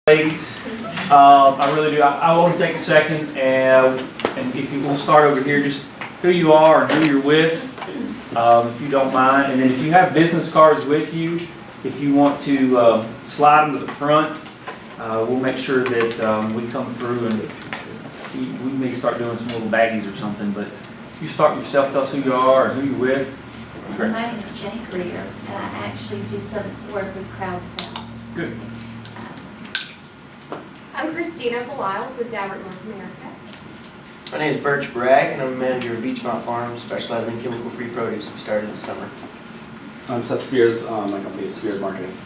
Ladies, I really do. I want to take a second and if you will start over here, just who you are and who you're with, if you don't mind. And then if you have business cards with you, if you want to slide them to the front, we'll make sure that we come through and we may start doing some little baggies or something. But if you start yourself, tell us who you are and who you're with. My name is Jenny Greer, and I actually do some work with Crowd South. Good. I'm Christina Beliles with Dabbert North America. My name is Birch Bragg, and I'm a manager of Beachmont Farms, specializing in chemical-free produce. We started this summer. I'm Seth Spears. My company is Spears Marketing.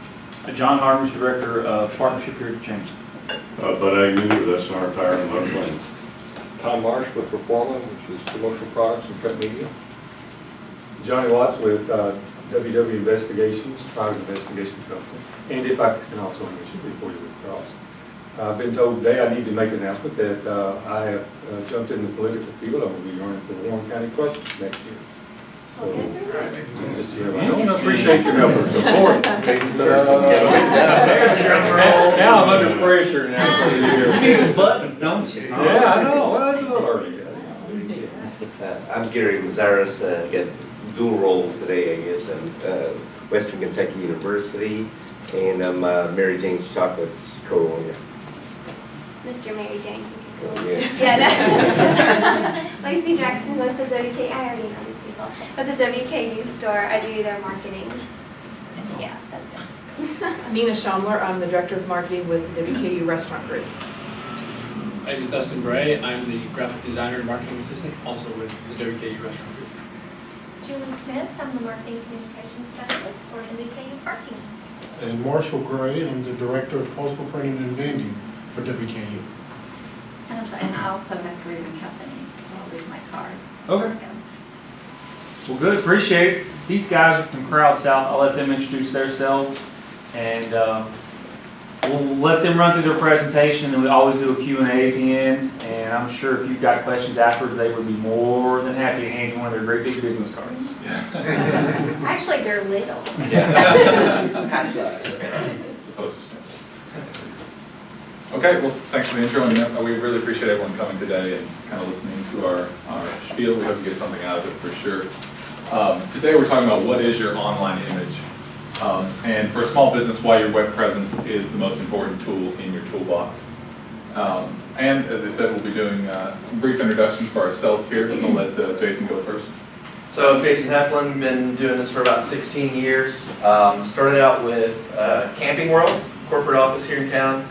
John Harmons, Director of Partnership here at Change. Bud Agnew with SNR Tire and Love Lane. Tom Marsh with Performa, which is promotional products and print media. Johnny Watts with WW Investigations, private investigation company. And if I can also mention before you withdraw. I've been told today I need to make an announcement that I have jumped in the political field. I'm going to be running for Warren County President next year. So, just to I appreciate your help and support. Now I'm under pressure now for the year. You need some buttons, don't you? Yeah, I know. Well, that's a little early. I'm Gary Mazaris, got dual role today, I guess, at Western Kentucky University, and I'm Mary Jane's Chocolates co-owner. Mr. Mary Jane. Yes. Yeah, no. Lacey Jackson with the WK, I already know these people. At the WKU store, I do their marketing. Yeah, that's it. Nina Schaumler, I'm the Director of Marketing with the WKU Restaurant Group. My name is Dustin Bray. I'm the Graphic Designer and Marketing Assistant, also with the WKU Restaurant Group. Julie Smith, I'm the Marketing Communications Specialist for WKU Parking. And Marshall Gray, I'm the Director of Postal Printing and Vending for WKU. And I also have career in company, so I'll leave my card. Okay. Well, good. Appreciate it. These guys are from Crowd South. I'll let them introduce themselves, and we'll let them run through their presentation, and we always do a Q&A at the end, and I'm sure if you've got questions afterwards, they would be more than happy to hand you one of their great big business cards. Actually, they're little. Okay, well, thanks for the intro, and we really appreciate everyone coming today and kind of listening to our spiel. We hope you get something out of it for sure. Today we're talking about what is your online image. And for a small business, why your web presence is the most important tool in your toolbox. And as I said, we'll be doing some brief introductions for ourselves here. I'll let Jason go first. So Jason Heflin, been doing this for about 16 years. Started out with Camping World, corporate office here in town.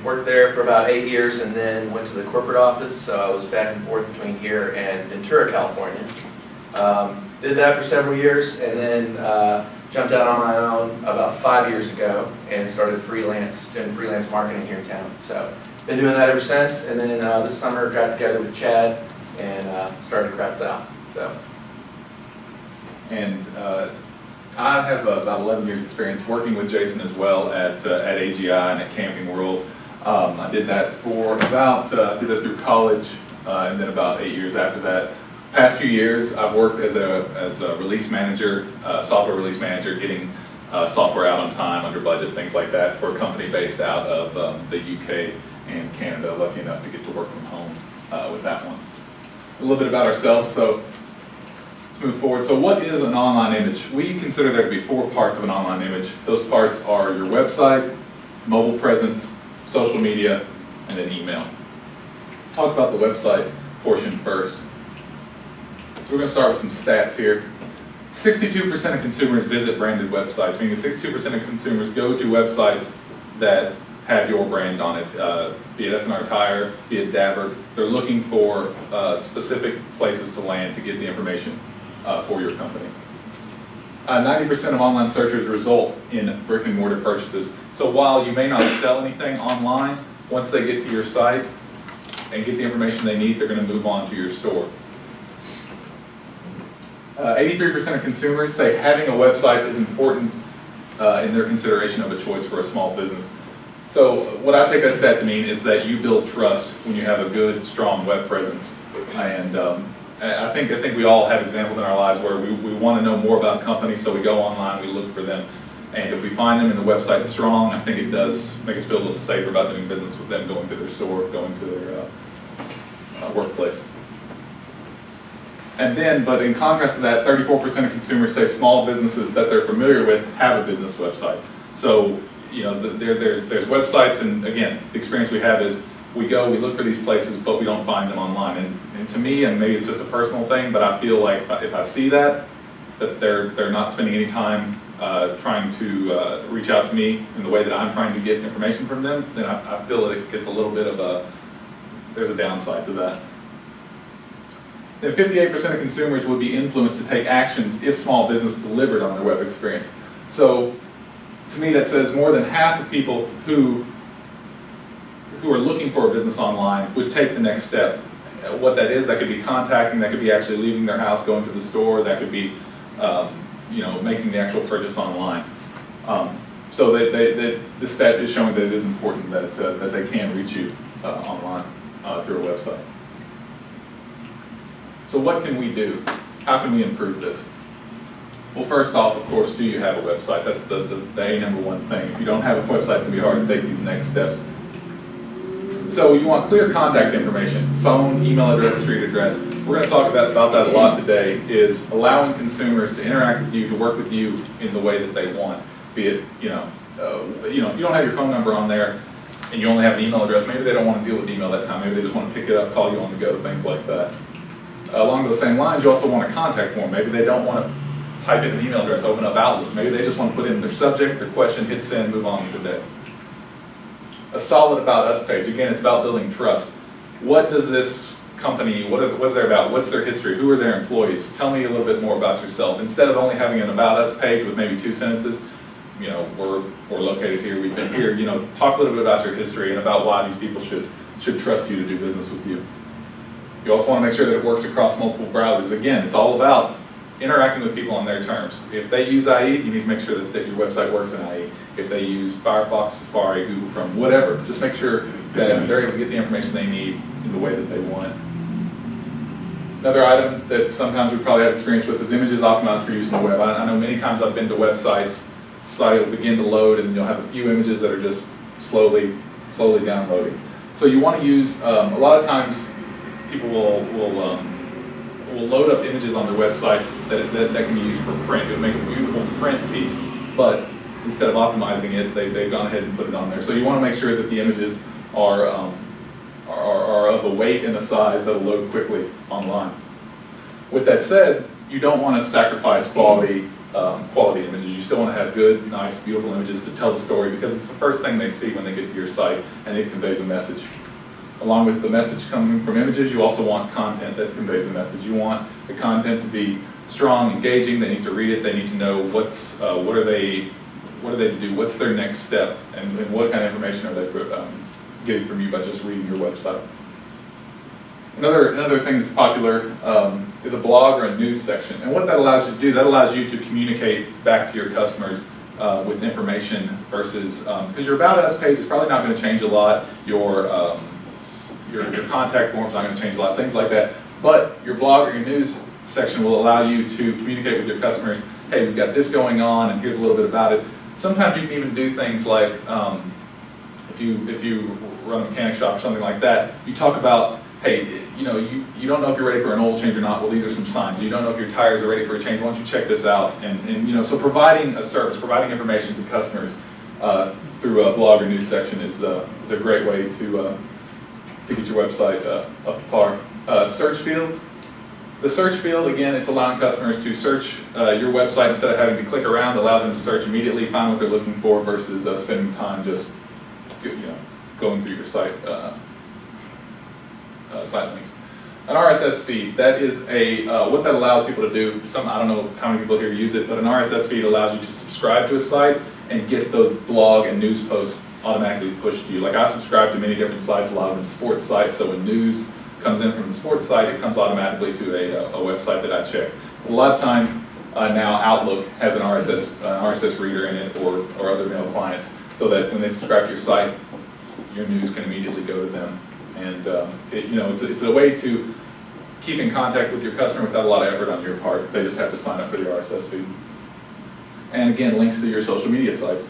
Worked there for about 8 years and then went to the corporate office. So I was back and forth between here and Ventura, California. Did that for several years and then jumped out on my own about 5 years ago and started doing freelance marketing here in town. So been doing that ever since, and then this summer got together with Chad and started Crowd South. So. And I have about 11 years experience working with Jason as well at AGI and at Camping World. I did that for about, did that through college and then about 8 years after that. Past few years, I've worked as a release manager, software release manager, getting software out on time, under budget, things like that, for a company based out of the UK and Canada. Lucky enough to get to work from home with that one. A little bit about ourselves. So let's move forward. So what is an online image? We consider there to be 4 parts of an online image. Those parts are your website, mobile presence, social media, and then email. Talk about the website portion first. So we're going to start with some stats here. 62% of consumers visit branded websites, meaning 62% of consumers go to websites that have your brand on it, be it SNR Tire, be it Dabbert. They're looking for specific places to land to get the information for your company. 90% of online searches result in brick and mortar purchases. So while you may not sell anything online, once they get to your site and get the information they need, they're going to move on to your store. 83% of consumers say having a website is important in their consideration of a choice for a small business. So what I take that stat to mean is that you build trust when you have a good, strong web presence. And I think we all have examples in our lives where we want to know more about companies, so we go online, we look for them, And if we find them and the website's strong, I think it does make us feel a little safer about doing business with them, going to their store, going to their workplace. And then, but in contrast to that, 34% of consumers say small businesses that they're familiar with have a business website. So, you know, there's websites, and again, the experience we have is we go, we look for these places, but we don't find them online. And to me, and maybe it's just a personal thing, but I feel like if I see that they're not spending any time trying to reach out to me in the way that I'm trying to get information from them, then I feel that it gets a little bit of there's a downside to that. Then 58% of consumers would be influenced to take actions if small business delivered on their web experience. So to me, that says more than half of people who are looking for a business online would take the next step. What that is, that could be contacting, that could be actually leaving their house, going to the store, that could be you know, making the actual purchase online. So this stat is showing that it is important that they can reach you online through a website. So what can we do? How can we improve this? Well, first off, of course, do you have a website? That's the number one thing. If you don't have a website, it's going to be hard to take these next steps. So you want clear contact information, phone, email address, street address. We're going to talk about that a lot today, is allowing consumers to interact with you, to work with you in the way that they want. Be it, if you don't have your phone number on there and you only have an email address, maybe they don't want to deal with email that time. Maybe they just want to pick it up, call you on the go, things like that. Along those same lines, you also want a contact form. Maybe they don't want to type in an email address, open up Outlook. Maybe they just want to put in their subject, their question, hit send, move on with the day. A solid About Us page. Again, it's about building trust. What does this company, what are they about? What's their history? Who are their employees? Tell me a little bit more about yourself. Instead of only having an About Us page with maybe 2 sentences, you know, we're located here, we've been here, you know, talk a little bit about your history and about why these people should trust you to do business with you. You also want to make sure that it works across multiple browsers. Again, it's all about interacting with people on their terms. If they use IE, you need to make sure that your website works in IE. If they use Firefox, Safari, Google Chrome, whatever, just make sure that they're able to get the information they need in the way that they want it. Another item that sometimes we probably have experience with is images optimized for use on the web. I know many times I've been to websites, the site will begin to load and you'll have a few images that are just slowly downloading. So you want to use, a lot of times people will load up images on their website that can be used for print. It would make a beautiful print piece, but instead of optimizing it, they've gone ahead and put it on there. So you want to make sure that the images are of a weight and a size that will load quickly online. With that said, you don't want to sacrifice quality images. You still want to have good, nice, beautiful images to tell the story, because it's the first thing they see when they get to your site, and it conveys a message. Along with the message coming from images, you also want content that conveys a message. You want the content to be strong, engaging. They need to read it. They need to know what are they to do, what's their next step, and what kind of information are they getting from you by just reading your website. Another thing that's popular is a blog or a news section. And what that allows you to do, that allows you to communicate back to your customers with information versus, because your About Us page is probably not going to change a lot, your contact form's not going to change a lot, things like that. But your blog or your news section will allow you to communicate with your customers, hey, we've got this going on and here's a little bit about it. Sometimes you can even do things like, if you run a mechanic shop or something like that, you talk about, hey, you don't know if you're ready for an oil change or not, well, these are some signs. You don't know if your tires are ready for a change, why don't you check this out? And so providing a service, providing information to customers through a blog or news section is a great way to get your website up to par. Search fields. The search field, again, it's allowing customers to search your website instead of having to click around, allow them to search immediately, find what they're looking for versus spending time just going through your site links. An RSS feed, that is what that allows people to do. I don't know how many people here use it, but an RSS feed allows you to subscribe to a site and get those blog and news posts automatically pushed to you. Like I subscribe to many different sites, a lot of them sports sites, so when news comes in from the sports site, it comes automatically to a website that I check. A lot of times now Outlook has an RSS reader in it or other mail clients, so that when they subscribe to your site, your news can immediately go to them. And it's a way to keep in contact with your customer without a lot of effort on your part. They just have to sign up for the RSS feed. And again, links to your social media sites.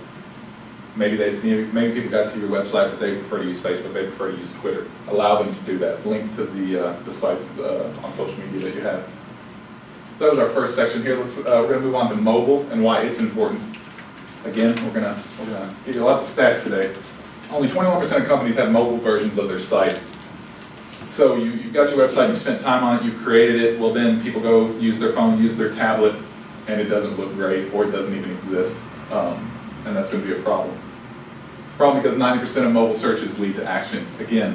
Maybe people got to your website, but they prefer to use Facebook, they prefer to use Twitter. Allow them to do that. Link to the sites on social media that you have. So that was our first section here. We're going to move on to mobile and why it's important. Again, we're going to give you lots of stats today. Only 21% of companies have mobile versions of their site. So you've got your website, you spent time on it, you created it, well then people go use their phone, use their tablet, and it doesn't look great, or it doesn't even exist. And that's going to be a problem. It's a problem because 90% of mobile searches lead to action. Again,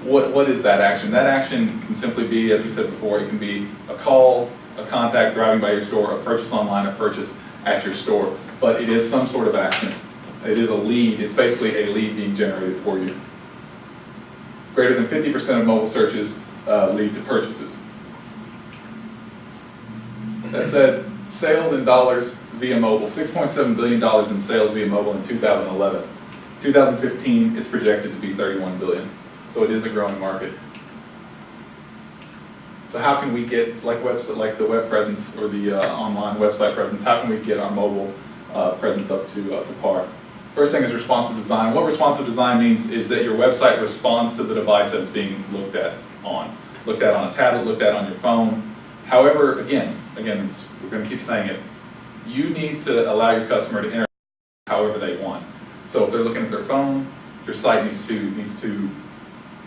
what is that action? That action can simply be, as we said before, it can be a call, a contact driving by your store, a purchase online, a purchase at your store. But it is some sort of action. It is a lead. It's basically a lead being generated for you. Greater than 50% of mobile searches lead to purchases. That said, sales in dollars via mobile, $6.7 billion in sales via mobile in 2011. 2015, it's projected to be $31 billion. So it is a growing market. So how can we get, like the web presence or the online website presence, how can we get our mobile presence up to par? First thing is responsive design. What responsive design means is that your website responds to the device that it's being looked at on. Looked at on a tablet, looked at on your phone. However, again, we're going to keep saying it, you need to allow your customer to interact however they want. So if they're looking at their phone, your site needs to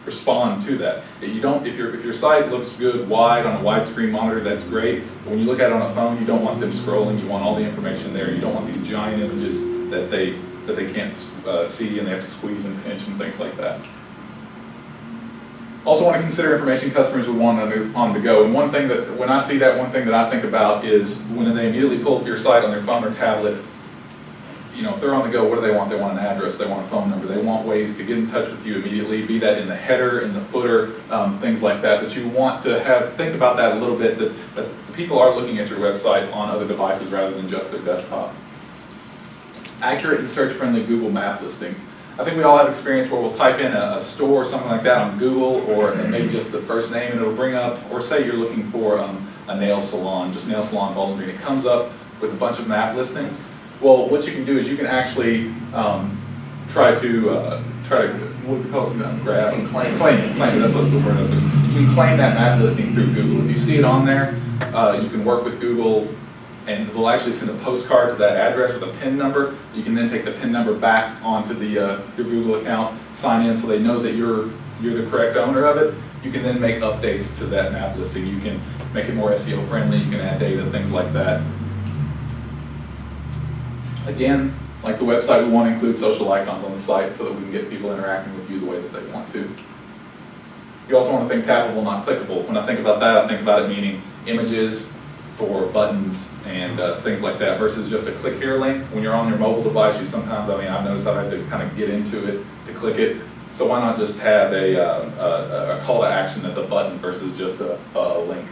respond to that. If your site looks good wide on a widescreen monitor, that's great. But when you look at it on a phone, you don't want them scrolling. You want all the information there. You don't want these giant images that they can't see and they have to squeeze and pinch and things like that. Also want to consider information customers would want on the go. And one thing that, when I see that, one thing that I think about is when they immediately pull up your site on their phone or tablet, you know, if they're on the go, what do they want? They want an address, they want a phone number, they want ways to get in touch with you immediately, be that in the header, in the footer, things like that, that you want to think about that a little bit, that people are looking at your website on other devices rather than just their desktop. Accurate and search-friendly Google map listings. I think we all have experience where we'll type in a store or something like that on Google, or maybe just the first name, and it'll bring up, or say you're looking for a nail salon, just nail salon Bowling Green. It comes up with a bunch of map listings. Well, what you can do is you can actually try to what do you call it? Grab, claim it. That's what the word is. You can claim that map listing through Google. If you see it on there, you can work with Google, and they'll actually send a postcard to that address with a PIN number. You can then take the PIN number back onto your Google account, sign in so they know that you're the correct owner of it. You can then make updates to that map listing. You can make it more SEO friendly. You can add data, things like that. Again, like the website, we want to include social icons on the site so that we can get people interacting with you the way that they want to. You also want to think tappable, not clickable. When I think about that, I think about it meaning images for buttons and things like that versus just a click here link. When you're on your mobile device, you sometimes, I've noticed I've had to kind of get into it to click it. So why not just have a call to action that's a button versus just a link.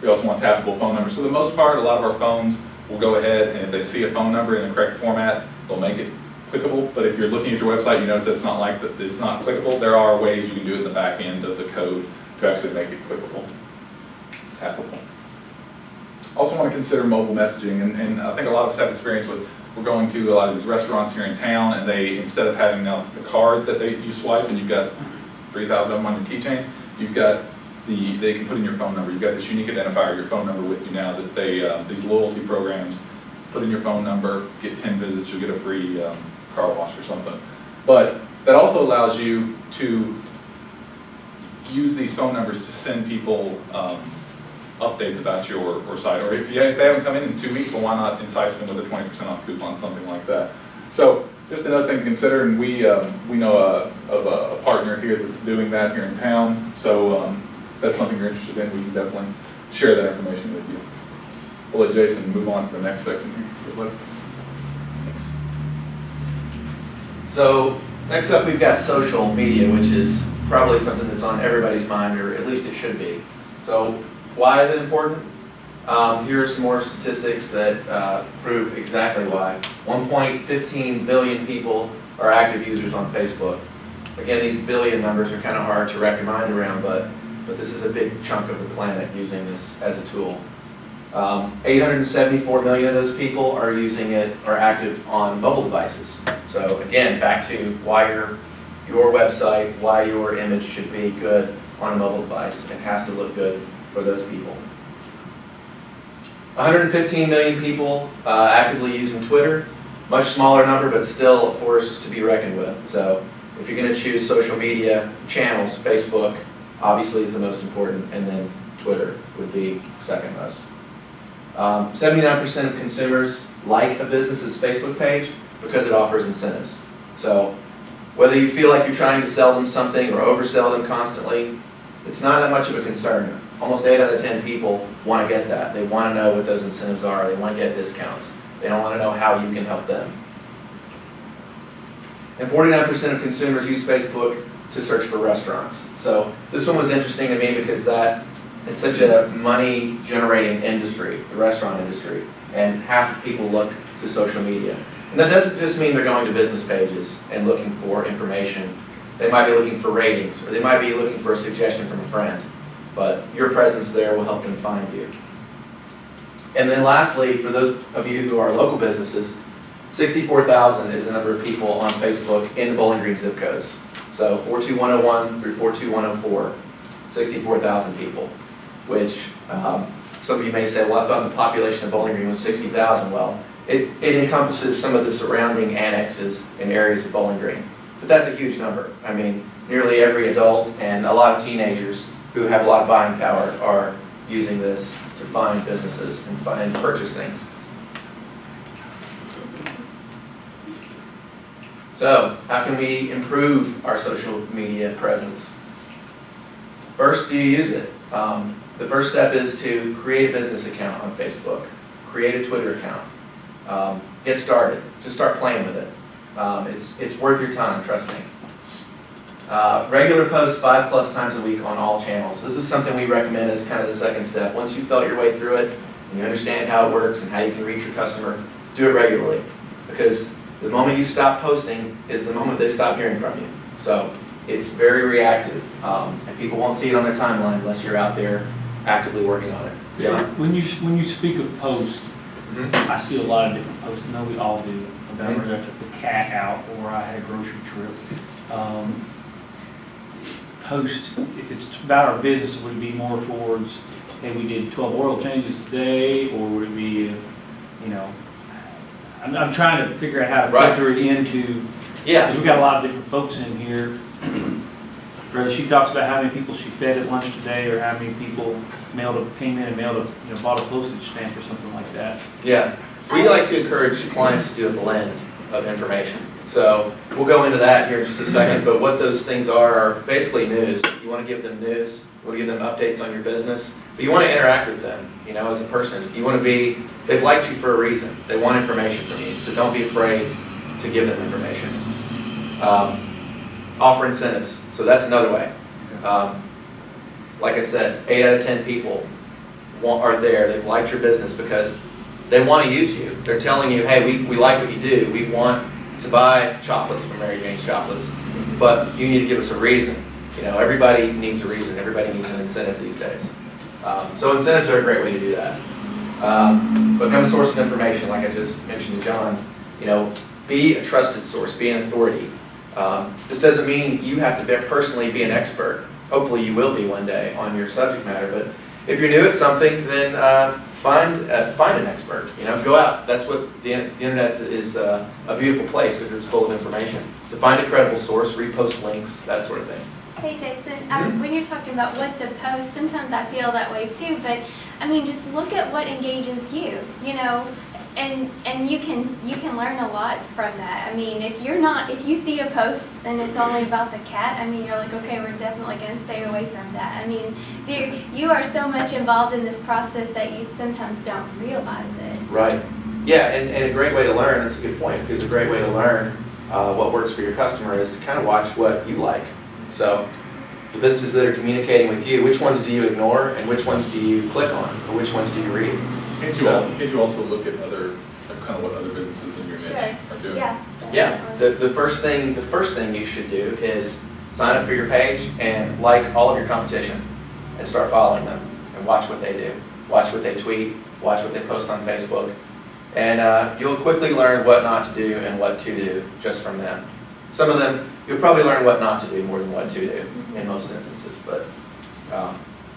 We also want tappable phone numbers. For the most part, a lot of our phones will go ahead, and if they see a phone number in the correct format, they'll make it clickable. But if you're looking at your website, you notice that it's not like that, it's not clickable. There are ways you can do it in the back end of the code to actually make it clickable, tappable. Also want to consider mobile messaging, and I think a lot of us have experience with, we're going to a lot of these restaurants here in town, and they, instead of having now the card that you swipe and you've got 3,000 of them on your keychain, you've got they can put in your phone number. You've got this unique identifier, your phone number with you now, that they, these loyalty programs, put in your phone number, get 10 visits, you'll get a free car wash or something. But that also allows you to use these phone numbers to send people updates about your site. Or if they haven't come in 2 weeks, well, why not entice them with a 20% off coupon, something like that. So just another thing to consider, and we know of a partner here that's doing that here in town. So if that's something you're interested in, we can definitely share that information with you. We'll let Jason move on to the next section here. Thanks. So next up, we've got social media, which is probably something that's on everybody's mind, or at least it should be. So why is it important? Here are some more statistics that prove exactly why. 1.15 billion people are active users on Facebook. Again, these billion numbers are kind of hard to wrap your mind around, but this is a big chunk of the planet using this as a tool. 874 million of those people are using it, are active on mobile devices. So again, back to why your website, why your image should be good on a mobile device. It has to look good for those people. 115 million people actively using Twitter. Much smaller number, but still a force to be reckoned with. So if you're going to choose social media channels, Facebook obviously is the most important, and then Twitter would be second most. 79% of consumers like a business's Facebook page because it offers incentives. So whether you feel like you're trying to sell them something or oversell them constantly, it's not that much of a concern. Almost 8 out of 10 people want to get that. They want to know what those incentives are. They want to get discounts. They don't want to know how you can help them. And 49% of consumers use Facebook to search for restaurants. So this one was interesting to me because it's such a money-generating industry, the restaurant industry, and half the people look to social media. And that doesn't just mean they're going to business pages and looking for information. They might be looking for ratings, or they might be looking for a suggestion from a friend. But your presence there will help them find you. And then lastly, for those of you who are local businesses, 64,000 is the number of people on Facebook in the Bowling Green zip codes. So 42101 through 42104, 64,000 people, which some of you may say, well, I thought the population of Bowling Green was 60,000. Well, it encompasses some of the surrounding annexes and areas of Bowling Green. But that's a huge number. I mean, nearly every adult and a lot of teenagers who have a lot of buying power are using this to find businesses and purchase things. So, how can we improve our social media presence? First, do you use it? The first step is to create a business account on Facebook, create a Twitter account, get started, just start playing with it. It's worth your time, trust me. Regular posts 5+ times a week on all channels. This is something we recommend as kind of the second step. Once you've felt your way through it and you understand how it works and how you can reach your customer, do it regularly. Because the moment you stop posting is the moment they stop hearing from you. So it's very reactive, and people won't see it on their timeline unless you're out there actively working on it. John? When you speak of posts, I see a lot of different posts. I know we all do. About whether I took the cat out or I had a grocery trip. Post, if it's about our business, would it be more towards, hey, we did 12 oil changes today, or would it be, I'm trying to figure out how to filter it into, because we've got a lot of different folks in here. Whether she talks about how many people she fed at lunch today, or how many people came in and bought a postage stamp or something like that. Yeah, we like to encourage clients to do a blend of information. So we'll go into that here in just a second, but what those things are basically news. You want to give them news, you want to give them updates on your business, but you want to interact with them, as a person. You want to they've liked you for a reason. They want information from you, so don't be afraid to give them information. Offer incentives, so that's another way. Like I said, 8 out of 10 people are there, they've liked your business because they want to use you. They're telling you, hey, we like what you do, we want to buy chocolates from Mary Jane's Chocolates, but you need to give us a reason. Everybody needs a reason. Everybody needs an incentive these days. So incentives are a great way to do that. Become a source of information, like I just mentioned to John. Be a trusted source, be an authority. This doesn't mean you have to personally be an expert. Hopefully you will be one day on your subject matter, but if you're new at something, then find an expert. Go out. That's what the internet is, a beautiful place because it's full of information. So find a credible source, repost links, that sort of thing. Hey Jason, when you're talking about what to post, sometimes I feel that way too, but just look at what engages you, and you can learn a lot from that. If you see a post and it's only about the cat, you're like, okay, we're definitely going to stay away from that. You are so much involved in this process that you sometimes don't realize it. Right. Yeah, and a great way to learn, that's a good point, because a great way to learn what works for your customer is to kind of watch what you like. So the businesses that are communicating with you, which ones do you ignore and which ones do you click on, or which ones do you read? Can't you also look at what other businesses in your niche are doing? Yeah. The first thing you should do is sign up for your page and like all of your competition and start following them and watch what they do. Watch what they tweet, watch what they post on Facebook, and you'll quickly learn what not to do and what to do just from them. Some of them, you'll probably learn what not to do more than what to do in most instances, but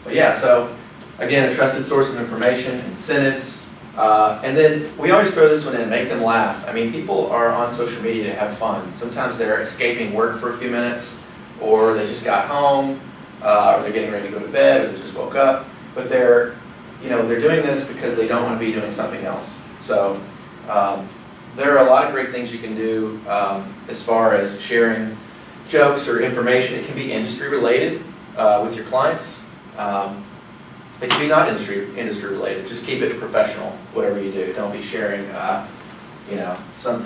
yeah, so again, a trusted source of information, incentives, and then we always throw this one in, make them laugh. I mean, people are on social media to have fun. Sometimes they're escaping work for a few minutes, or they just got home, or they're getting ready to go to bed, or they just woke up, but they're doing this because they don't want to be doing something else. So there are a lot of great things you can do as far as sharing jokes or information. It can be industry related with your clients. It can be not industry related. Just keep it professional, whatever you do. Don't be sharing, some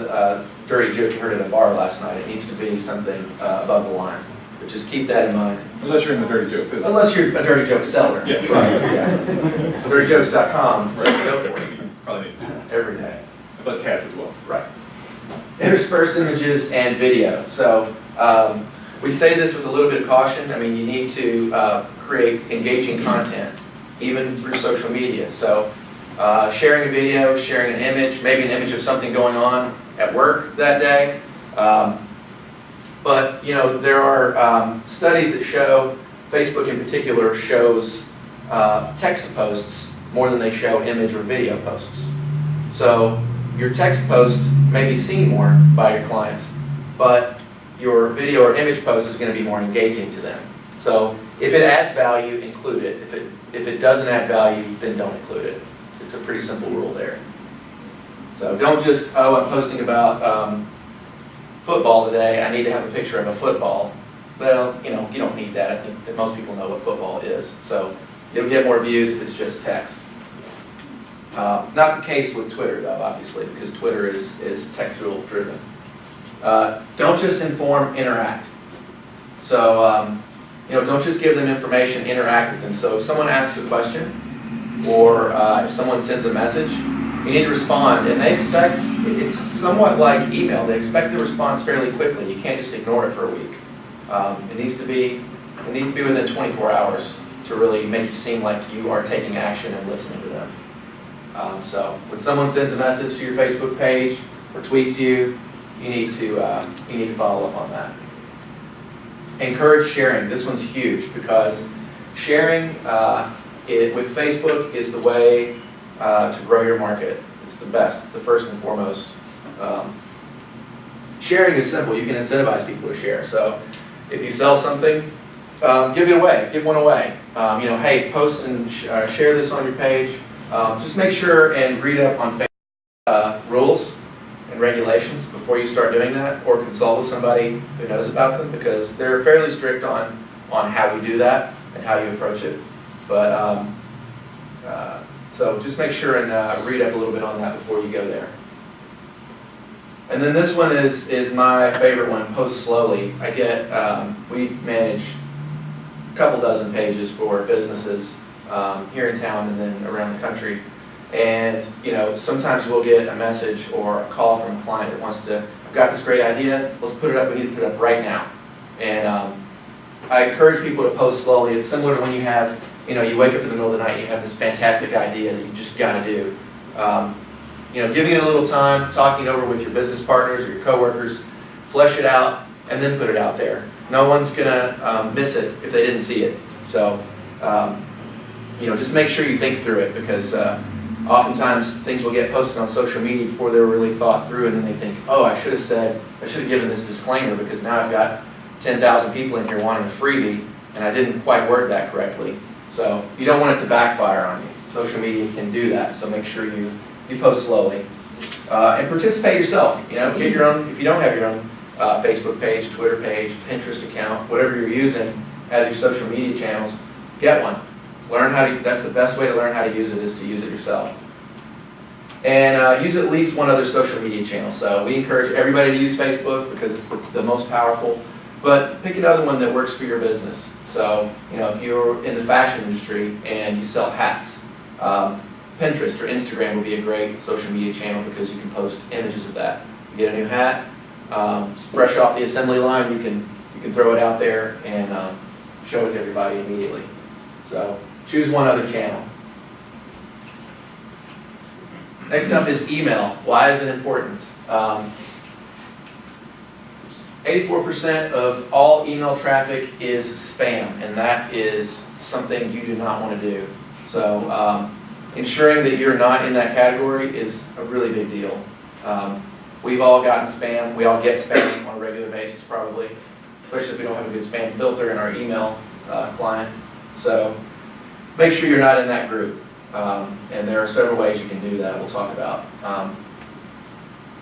dirty joke you heard at a bar last night. It needs to be something above the line. But just keep that in mind. Unless you're in the dirty joke business. Unless you're a dirty joke seller. Yeah. Right. Yeah. DirtyJokes.com. Right. Go for it. Probably need to do that. Every day. But cats as well. Right. Intersperse images and video. So we say this with a little bit of caution. I mean, you need to create engaging content, even through social media. So sharing a video, sharing an image, maybe an image of something going on at work that day. But there are studies that show, Facebook in particular shows text posts more than they show image or video posts. So your text post may be seen more by your clients, but your video or image post is going to be more engaging to them. So if it adds value, include it. If it doesn't add value, then don't include it. It's a pretty simple rule there. So don't just, I'm posting about football today, I need to have a picture of a football. Well, you don't need that. I think that most people know what football is. So you'll get more views if it's just text. Not the case with Twitter, though, obviously, because Twitter is textual driven. Don't just inform, interact. So, don't just give them information, interact with them. So if someone asks a question, or if someone sends a message, you need to respond, and they expect, it's somewhat like email, they expect a response fairly quickly. You can't just ignore it for a week. It needs to be within 24 hours to really make you seem like you are taking action and listening to them. So when someone sends a message to your Facebook page or tweets you, you need to follow up on that. Encourage sharing. This one's huge because sharing with Facebook is the way to grow your market. It's the best. It's the first and foremost. Sharing is simple. You can incentivize people to share. So if you sell something, give it away. Give one away. Hey, post and share this on your page. Just make sure and read up on Facebook rules and regulations before you start doing that, or consult with somebody who knows about them, because they're fairly strict on how you do that and how you approach it. But so just make sure and read up a little bit on that before you go there. And then this one is my favorite one, post slowly. We manage a couple dozen pages for businesses here in town and then around the country. And sometimes we'll get a message or a call from a client that wants to, I've got this great idea, let's put it up, we need to put it up right now. And I encourage people to post slowly. It's similar to when you have, you wake up in the middle of the night and you have this fantastic idea that you just got to do. Giving it a little time, talking it over with your business partners or your coworkers, flesh it out, and then put it out there. No one's gonna miss it if they didn't see it. So, just make sure you think through it, because oftentimes things will get posted on social media before they're really thought through, and then they think, oh, I should have given this disclaimer, because now I've got 10,000 people in here wanting a freebie, and I didn't quite word that correctly. So you don't want it to backfire on you. Social media can do that, so make sure you post slowly. And participate yourself. Get your own, if you don't have your own Facebook page, Twitter page, Pinterest account, whatever you're using as your social media channels, get one. Learn how to, that's the best way to learn how to use it, is to use it yourself. And use at least one other social media channel. So we encourage everybody to use Facebook because it's the most powerful, but pick another one that works for your business. So, if you're in the fashion industry and you sell hats, Pinterest or Instagram would be a great social media channel, because you can post images of that. You get a new hat, fresh off the assembly line, you can throw it out there and show it to everybody immediately. So choose one other channel. Next up is email. Why is it important? 84% of all email traffic is spam, and that is something you do not want to do. So ensuring that you're not in that category is a really big deal. We've all gotten spam. We all get spam on a regular basis probably, especially if we don't have a good spam filter in our email client. So make sure you're not in that group. And there are several ways you can do that we'll talk about.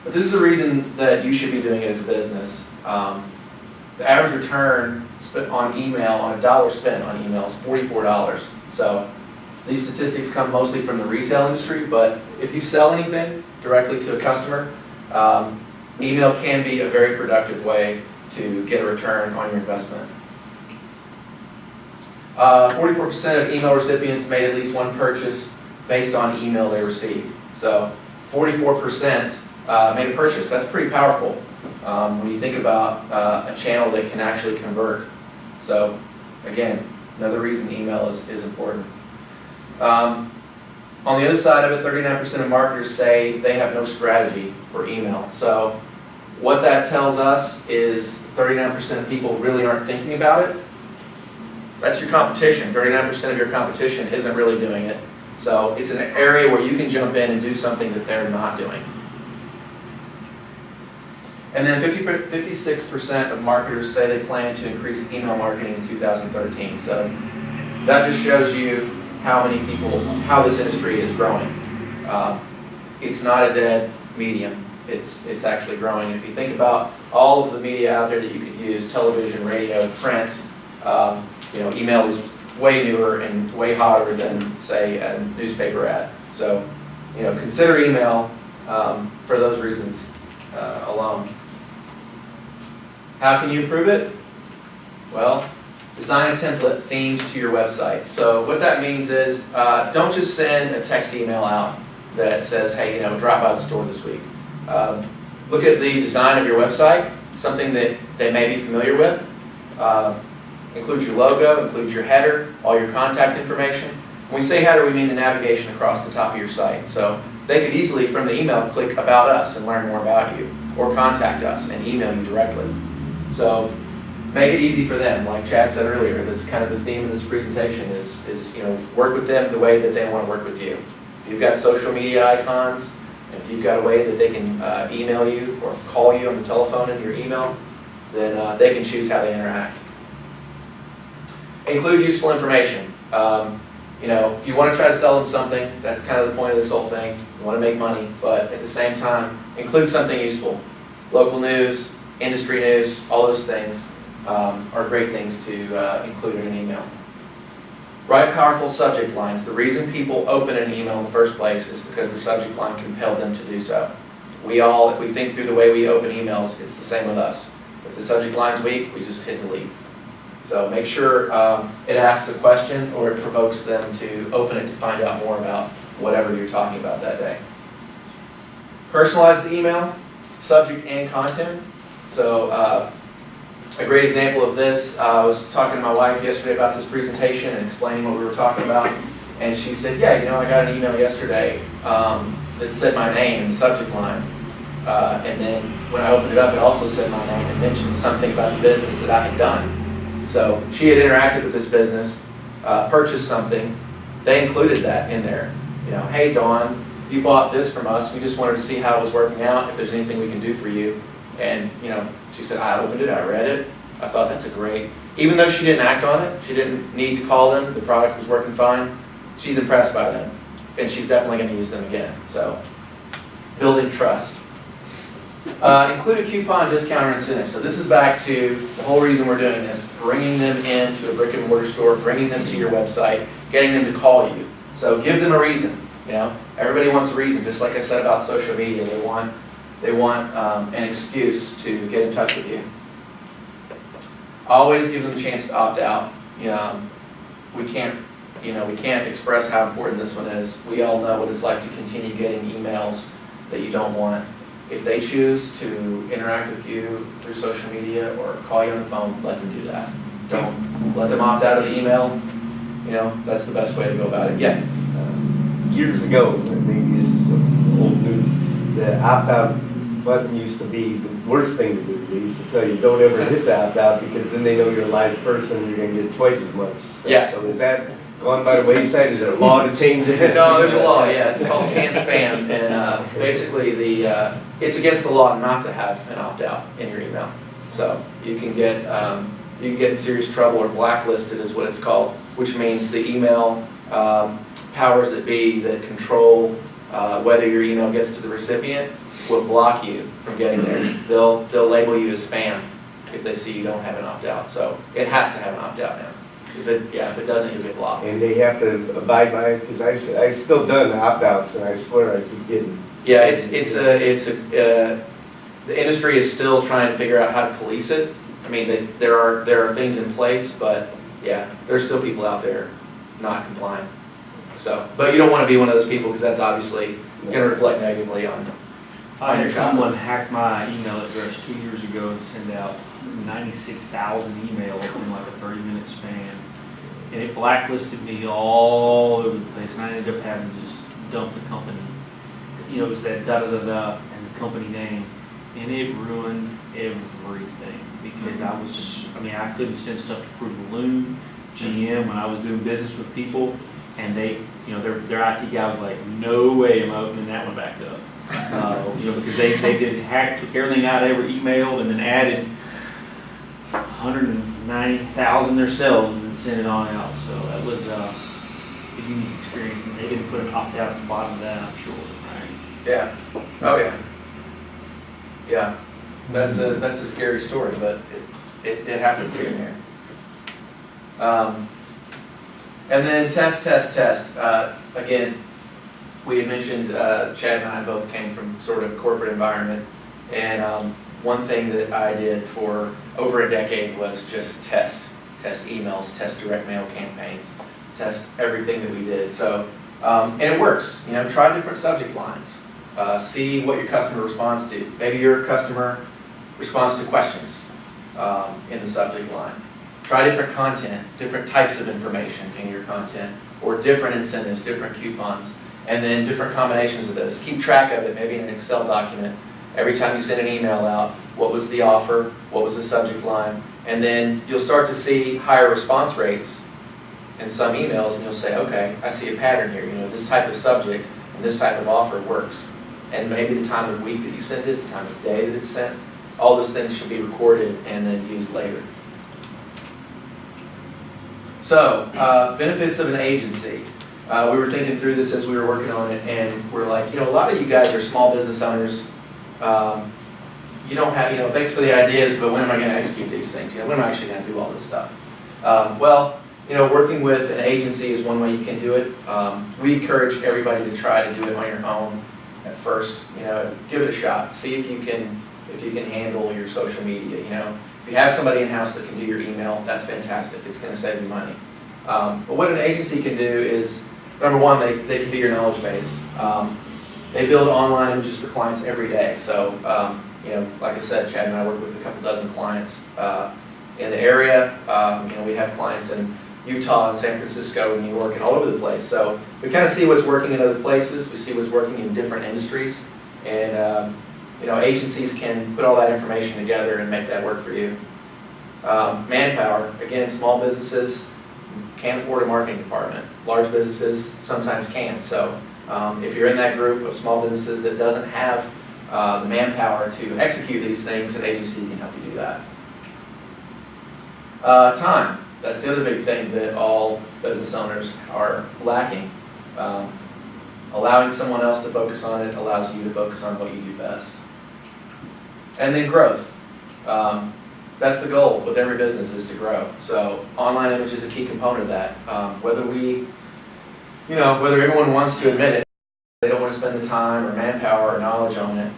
But this is the reason that you should be doing it as a business. The average return on email, on $1 spent on email is $44. So these statistics come mostly from the retail industry, but if you sell anything directly to a customer, email can be a very productive way to get a return on your investment. 44% of email recipients made at least one purchase based on email they received. So 44% made a purchase. That's pretty powerful when you think about a channel that can actually convert. So again, another reason email is important. On the other side of it, 39% of marketers say they have no strategy for email. So what that tells us is 39% of people really aren't thinking about it. That's your competition. 39% of your competition isn't really doing it. So it's an area where you can jump in and do something that they're not doing. And then 56% of marketers say they plan to increase email marketing in 2013. So that just shows you how many people, how this industry is growing. It's not a dead medium. It's actually growing. And if you think about all of the media out there that you could use, television, radio, print, email is way newer and way hotter than, say, a newspaper ad. So, consider email for those reasons alone. How can you improve it? Well, design a template themed to your website. So what that means is don't just send a text email out that says, hey, drop by the store this week. Look at the design of your website, something that they may be familiar with. Includes your logo, includes your header, all your contact information. When we say header, we mean the navigation across the top of your site. So they could easily, from the email, click About Us and learn more about you, or contact us and email you directly. So make it easy for them. Like Chad said earlier, that's kind of the theme of this presentation is work with them the way that they want to work with you. If you've got social media icons, if you've got a way that they can email you or call you on the telephone in your email, then they can choose how they interact. Include useful information. You want to try to sell them something. That's kind of the point of this whole thing. You want to make money, but at the same time, include something useful. Local news, industry news, all those things are great things to include in an email. Write powerful subject lines. The reason people open an email in the first place is because the subject line compelled them to do so. We all, if we think through the way we open emails, it's the same with us. If the subject line's weak, we just hit delete. So make sure it asks a question or it provokes them to open it to find out more about whatever you're talking about that day. Personalize the email, subject and content. So a great example of this, I was talking to my wife yesterday about this presentation and explaining what we were talking about. And she said, yeah, I got an email yesterday that said my name in the subject line. And then when I opened it up, it also said my name and mentioned something about the business that I had done. So she had interacted with this business, purchased something. They included that in there. Hey, Dawn, you bought this from us. We just wanted to see how it was working out, if there's anything we can do for you. And, she said, I opened it, I read it. I thought that's a great, even though she didn't act on it, she didn't need to call them, the product was working fine, she's impressed by them. And she's definitely going to use them again. So, building trust. Include a coupon, discount, or incentive. So this is back to the whole reason we're doing this, bringing them into a brick and mortar store, bringing them to your website, getting them to call you. So give them a reason. Everybody wants a reason, just like I said about social media. They want an excuse to get in touch with you. Always give them a chance to opt out. We can't express how important this one is. We all know what it's like to continue getting emails that you don't want. If they choose to interact with you through social media or call you on the phone, let them do that. Don't let them opt out of the email. That's the best way to go about it. Yeah. Years ago, maybe this is an the opt-out button used to be the worst thing to do. They used to tell you, don't ever hit the opt-out because then they know you're a live person, you're gonna get twice as much stuff. Yeah. So is that gone by the wayside? Is there a law to change it? No, there's a law, yeah, it's called can spam, and basically it's against the law not to have an opt-out in your email. So you can get in serious trouble or blacklisted is what it's called, which means the email powers that be that control whether your email gets to the recipient will block you from getting there. They'll label you as spam if they see you don't have an opt-out. So it has to have an opt-out now. If it doesn't, you'll get blocked. And they have to abide by it, because I've still done opt-outs, and I swear I keep getting. Yeah, the industry is still trying to figure out how to police it. I mean, there are things in place, but yeah, there's still people out there not complying. So, but you don't want to be one of those people because that's obviously going to reflect negatively on I your had job. someone hack my email address 2 years ago and send out 96,000 emails in like a 30-minute span. And it blacklisted me all over the place, and I ended up having to just dump the company. You know, it was that da-da-da-da and the company name, and it ruined everything because I couldn't send stuff to Fruit of the Loom, GM, when I was doing business with people, and they, you know, their IT guy was like, no way am I opening that one back up. You know, because they did hack, took everything out I ever emailed and then added 190,000 themselves and sent it on out. So that was a unique experience, and they didn't put an opt-out at the bottom of that, I'm sure, right? Yeah. Oh yeah. Yeah. That's a scary story, but it happens here and there. And then test. Again, we had mentioned Chad and I both came from sort of corporate environment, and one thing that I did for over a decade was just test emails, test direct mail campaigns, test everything that we did. So, and it works. You know, try different subject lines. See what your customer responds to. Maybe your customer responds to questions in the subject line. Try different content, different types of information in your content, or different incentives, different coupons, and then different combinations of those. Keep track of it, maybe in an Excel document. Every time you send an email out, what was the offer, what was the subject line, and then you'll start to see higher response rates in some emails, and you'll say, okay, I see a pattern here. You know, this type of subject and this type of offer works. And maybe the time of week that you send it, the time of day that it's sent, all those things should be recorded and then used later. So, benefits of an agency. We were thinking through this as we were working on it, and we're like, you know, a lot of you guys are small business owners. You don't have, you know, thanks for the ideas, but when am I going to execute these things? You know, when am I actually going to do all this stuff? Well, you know, working with an agency is one way you can do it. We encourage everybody to try to do it on your own at first. You know, give it a shot. See if you can handle your social media. You know, if you have somebody in-house that can do your email, that's fantastic. It's going to save you money. But what an agency can do is, number one, they can be your knowledge base. They build online images for clients every day. So, you know, like I said, Chad and I work with a couple dozen clients in the area. You know, we have clients in Utah and San Francisco and New York and all over the place. So we kind of see what's working in other places. We see what's working in different industries. And, you know, agencies can put all that information together and make that work for you. Manpower, again, small businesses can't afford a marketing department. Large businesses sometimes can. So if you're in that group of small businesses that doesn't have the manpower to execute these things, an agency can help you do that. Time. That's the other big thing that all business owners are lacking. Allowing someone else to focus on it allows you to focus on what you do best. And then growth. That's the goal with every business, is to grow. So online image is a key component of that. Whether everyone wants to admit it, they don't want to spend the time or manpower or knowledge on it.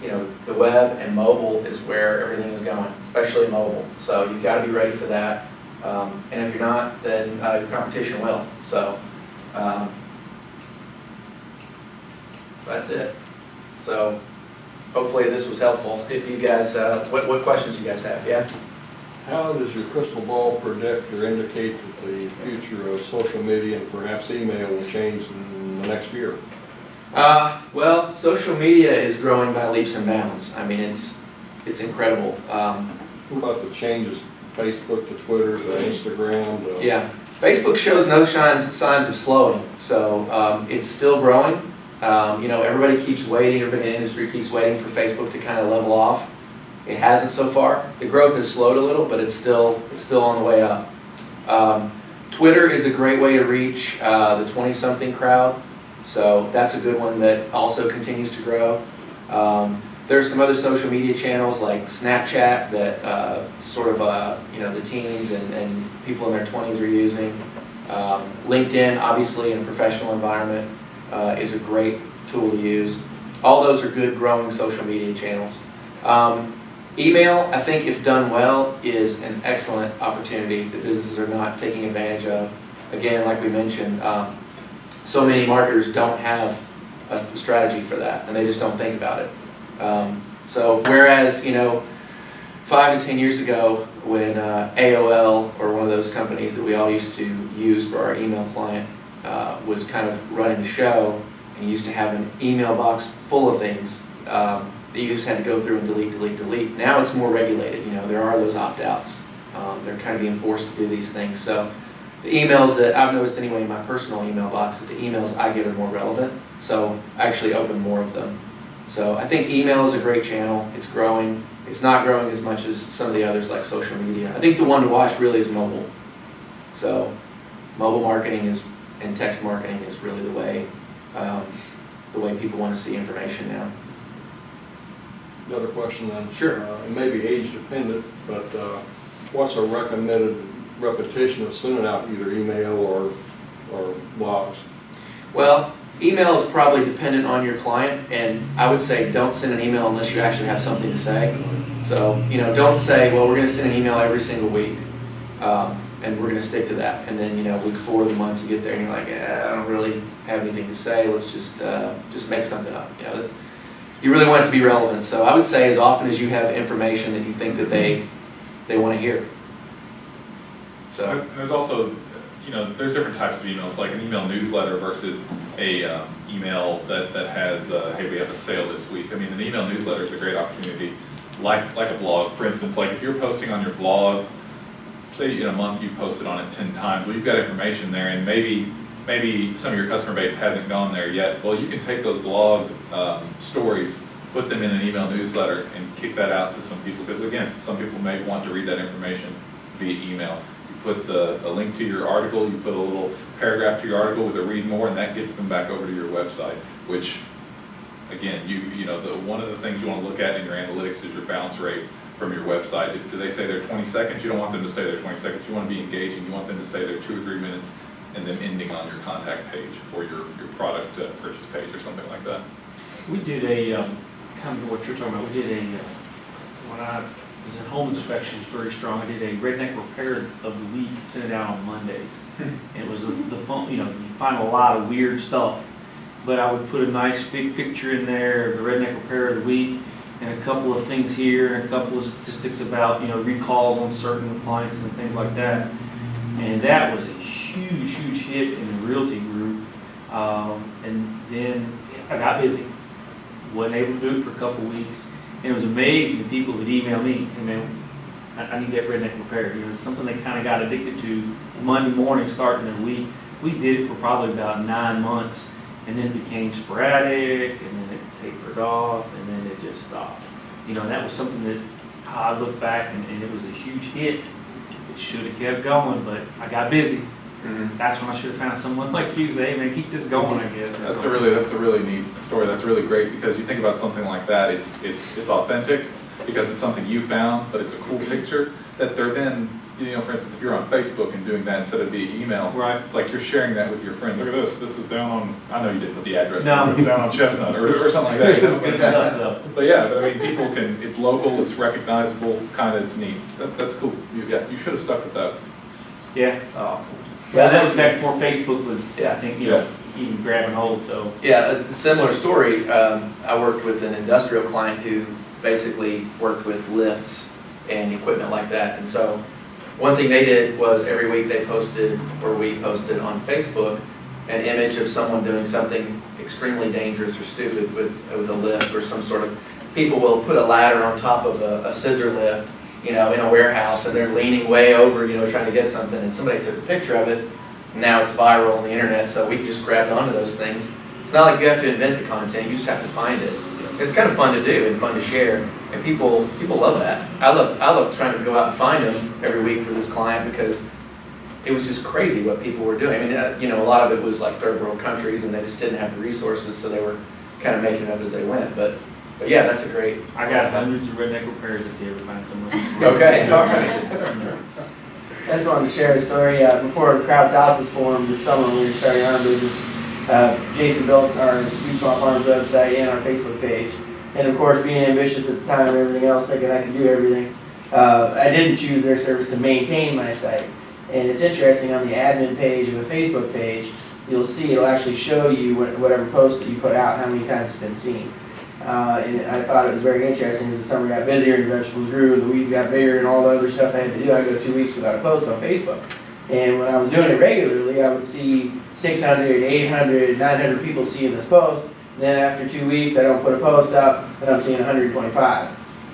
You know, the web and mobile is where everything is going, especially mobile. So you've got to be ready for that. And if you're not, then your competition will. So that's it. So hopefully this was helpful. If you guys, what questions you guys have? Yeah? How does your crystal ball predict or indicate that the future of social media and perhaps email will change in the next year? Well, social media is growing by leaps and bounds. I mean, it's incredible. What about the changes, Facebook to Twitter to Instagram to? Yeah, Facebook shows no signs of slowing, so it's still growing. You know, everybody keeps waiting, everybody in the industry keeps waiting for Facebook to kind of level off. It hasn't so far. The growth has slowed a little, but it's still on the way up. Twitter is a great way to reach the 20-something crowd, so that's a good one that also continues to grow. There's some other social media channels like Snapchat that sort of, you know, the teens and people in their 20s are using. LinkedIn, obviously, in a professional environment, is a great tool to use. All those are good growing social media channels. Email, I think if done well, is an excellent opportunity that businesses are not taking advantage of. Again, like we mentioned, so many marketers don't have a strategy for that, and they just don't think about it. So whereas, you know, 5 to 10 years ago when AOL, or one of those companies that we all used to use for our email client, was kind of running the show, and you used to have an email box full of things that you just had to go through and delete. Now it's more regulated. You know, there are those opt-outs. They're kind of being forced to do these things. So the emails that I've noticed anyway in my personal email box, that the emails I get are more relevant. So I actually open more of them. So I think email is a great channel. It's growing. It's not growing as much as some of the others like social media. I think the one to watch really is mobile. So mobile marketing and text marketing is really the way people want to see information now. Another question then. Sure. It may be age dependent, but what's a recommended repetition of sending out either email or blogs? Well, email is probably dependent on your client, and I would say don't send an email unless you actually have something to say. So, you know, don't say, well, we're going to send an email every single week, and we're going to stick to that. And then, you know, week 4 of the month you get there and you're like, I don't really have anything to say. Let's just make something up. You know, you really want it to be relevant. So I would say as often as you have information that you think that they want to hear. So there's also, you know, there's different types of emails, like an email newsletter versus a email that has, hey, we have a sale this week. I mean, an email newsletter is a great opportunity, like a blog. For instance, like if you're posting on your blog, say in a month you posted on it 10 times, well, you've got information there, and maybe some of your customer base hasn't gone there yet. Well, you can take those blog stories, put them in an email newsletter, and kick that out to some people, because again, some people may want to read that information via email. You put a link to your article, you put a little paragraph to your article with a read more, and that gets them back over to your website, which again, you know, one of the things you want to look at in your analytics is your bounce rate from your website. Do they say they're 20 seconds? You don't want them to stay there 20 seconds. You want to be engaging. You want them to stay there 2 or 3 minutes, and then ending on your contact page or your product purchase page or something like that. We did a, kind of what you're talking about, we did a, when I was in home inspections very strong, I did a redneck repair of the week, sent it out on Mondays. It was the fun, you know, you find a lot of weird stuff, but I would put a nice big picture in there of the redneck repair of the week, and a couple of things here, and a couple of statistics about, you know, recalls on certain appliances and things like that. And that was a huge hit in the realty group. And then I got busy, wasn't able to do it for a couple of weeks. And it was amazing the people that emailed me, hey man, I need that redneck repair. You know, it's something they kind of got addicted to Monday morning starting their week. We did it for probably about 9 months, and then it became sporadic, and then it tapered off, and then it just stopped. You know, and that was something that I look back and it was a huge hit. It should have kept going, but I got busy. Mm-hmm. That's when I should have found someone like you, say, hey man, keep this going, I guess. That's a really neat story. That's really great, because you think about something like that, it's authentic because it's something you found, but it's a cool picture that they're then, you know, for instance, if you're on Facebook and doing that instead of via email, right? It's like you're sharing that with your friend. Look at this is down on, I know you didn't put the address, no, but it's down on Chestnut or something like that. It's good stuff, though. But yeah, but I mean, people can, it's local, it's recognizable, kind of, it's neat. That's cool. You should have stuck with that. Yeah. Yeah, that was back before Facebook was, Yeah. I think, you know, even grabbing hold, so. yeah, a similar story. I worked with an industrial client who basically worked with lifts and equipment like that. And so one thing they did was every week they posted, or we posted on Facebook, an image of someone doing something extremely dangerous or stupid with a lift or some sort of, people will put a ladder on top of a scissor lift, in a warehouse, and they're leaning way over, trying to get something, and somebody took a picture of it, and now it's viral on the internet, so we just grabbed onto those things. It's not like you have to invent the content, you just have to find it. It's kind of fun to do and fun to share, and people love that. I love trying to go out and find them every week for this client because it was just crazy what people were doing. I mean, a lot of it was like third world countries, and they just didn't have the resources, so they were kind of making it up as they went. But yeah, that's a great. I got hundreds of redneck repairs if you ever find someone. Okay, all right. I just wanted to share a story. Before Crowd South was formed this summer when we were starting our business, Jason built our Beach Swamp Farms website and our Facebook page. And of course, being ambitious at the time and everything else, thinking I could do everything, I didn't choose their service to maintain my site. And it's interesting, on the admin page of a Facebook page, you'll see it'll actually show you whatever post that you put out, how many times it's been seen. And I thought it was very interesting as the summer got busier and the vegetables grew and the weeds got bigger and all the other stuff I had to do. I'd go 2 weeks without a post on Facebook. And when I was doing it regularly, I would see 600, 800, 900 people seeing this post. And then after 2 weeks, I don't put a post up, and I'm seeing 125.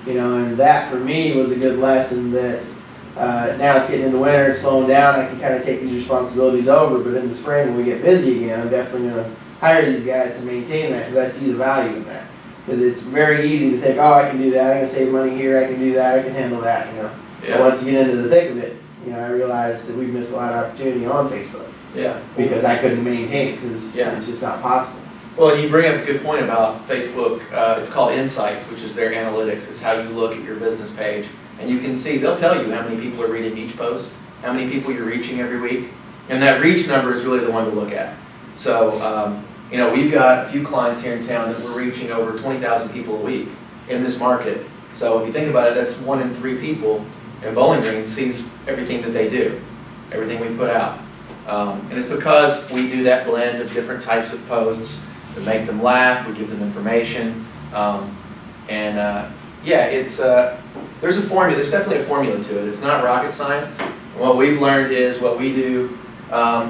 And that for me was a good lesson that now it's getting into winter, it's slowing down, I can kind of take these responsibilities over. But in the spring, when we get busy again, I'm definitely going to hire these guys to maintain that because I see the value in that. Because it's very easy to think, oh, I can do that, I can save money here, I can do that, I can handle that, Yeah. But once you get into the thick of it, I realized that we've missed a lot of opportunity on Facebook. Yeah. Because I couldn't maintain it, because it's just not possible. Well, you bring up a good point about Facebook. It's called Insights, which is their analytics. It's how you look at your business page. And you can see, they'll tell you how many people are reading each post, how many people you're reaching every week. And that reach number is really the one to look at. So, we've got a few clients here in town that we're reaching over 20,000 people a week in this market. So if you think about it, that's 1 in 3 people in Bowling Green sees everything that they do, everything we put out. And it's because we do that blend of different types of posts to make them laugh, we give them information. There's a formula, there's definitely a formula to it. It's not rocket science. And what we've learned is what we do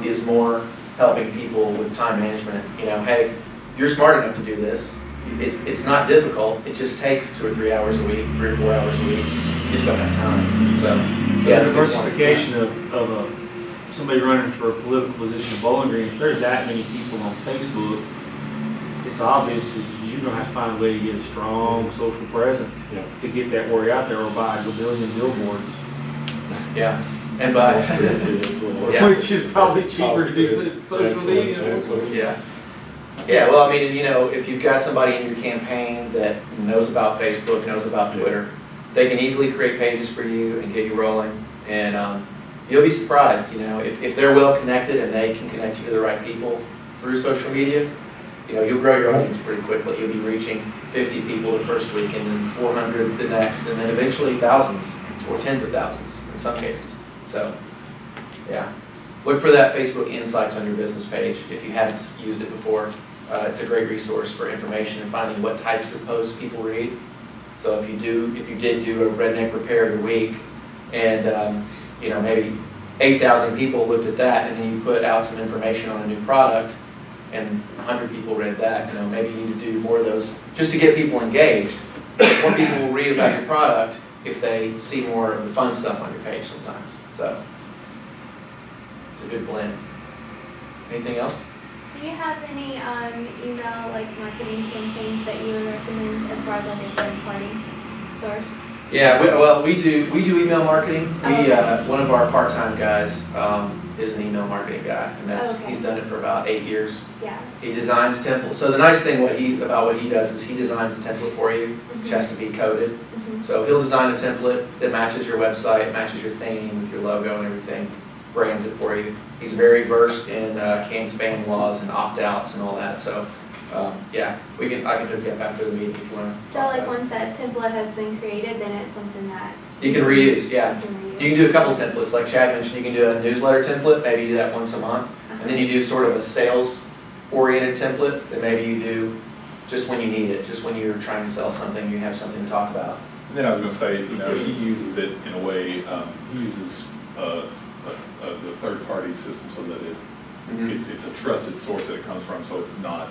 is more helping people with time management. Hey, you're smart enough to do this. It's not difficult. It just takes 2 or 3 hours a week, 3 or 4 hours a week. You just don't have time. So Yeah, the that's a good point. diversification of somebody running for a political position in Bowling Green, if there's that many people on Facebook, it's obvious that you're going to have to find a way to get a strong social presence to get that word out there, or buy a million billboards. Yeah, and by Which is probably cheaper to do social media. Yeah. Yeah, well, I mean, if you've got somebody in your campaign that knows about Facebook, knows about Twitter, they can easily create pages for you and get you rolling. And you'll be surprised, if they're well connected and they can connect you to the right people through social media, you'll grow your audience pretty quickly. You'll be reaching 50 people the first week, and then 400 the next, and then eventually thousands or tens of thousands in some cases. So, yeah. Look for that Facebook Insights on your business page if you haven't used it before. It's a great resource for information and finding what types of posts people read. So if you did do a redneck repair of the week, and maybe 8,000 people looked at that, and then you put out some information on a new product, and 100 people read that, maybe you need to do more of those just to get people engaged. More people will read about your product if they see more of the fun stuff on your page sometimes. So it's a good blend. Anything else? Do you have any email marketing campaigns that you would recommend as far as a third-party source? Yeah, we do email marketing. Okay. One of our part-time guys is an email marketing guy, and he's done it for about 8 years. Yeah. He designs templates. So the nice thing about what he does is he designs the template for you, which has to be coded. So he'll design a template that matches your website, matches your theme with your logo and everything, brands it for you. He's very versed in can spam laws and opt-outs and all that. So I can hook you up after the meeting if you want to. So once that template has been created, then it's something that you can reuse. Yeah. you can reuse. You can do a couple templates. Like Chad mentioned, you can do a newsletter template. Maybe you do that once a month. And then you do sort of a sales-oriented template that maybe you do just when you need it, just when you're trying to sell something, you have something to talk about. And then I was going to say, he uses it in a way, he uses the third-party system so that It's a trusted source that it comes from, so it's not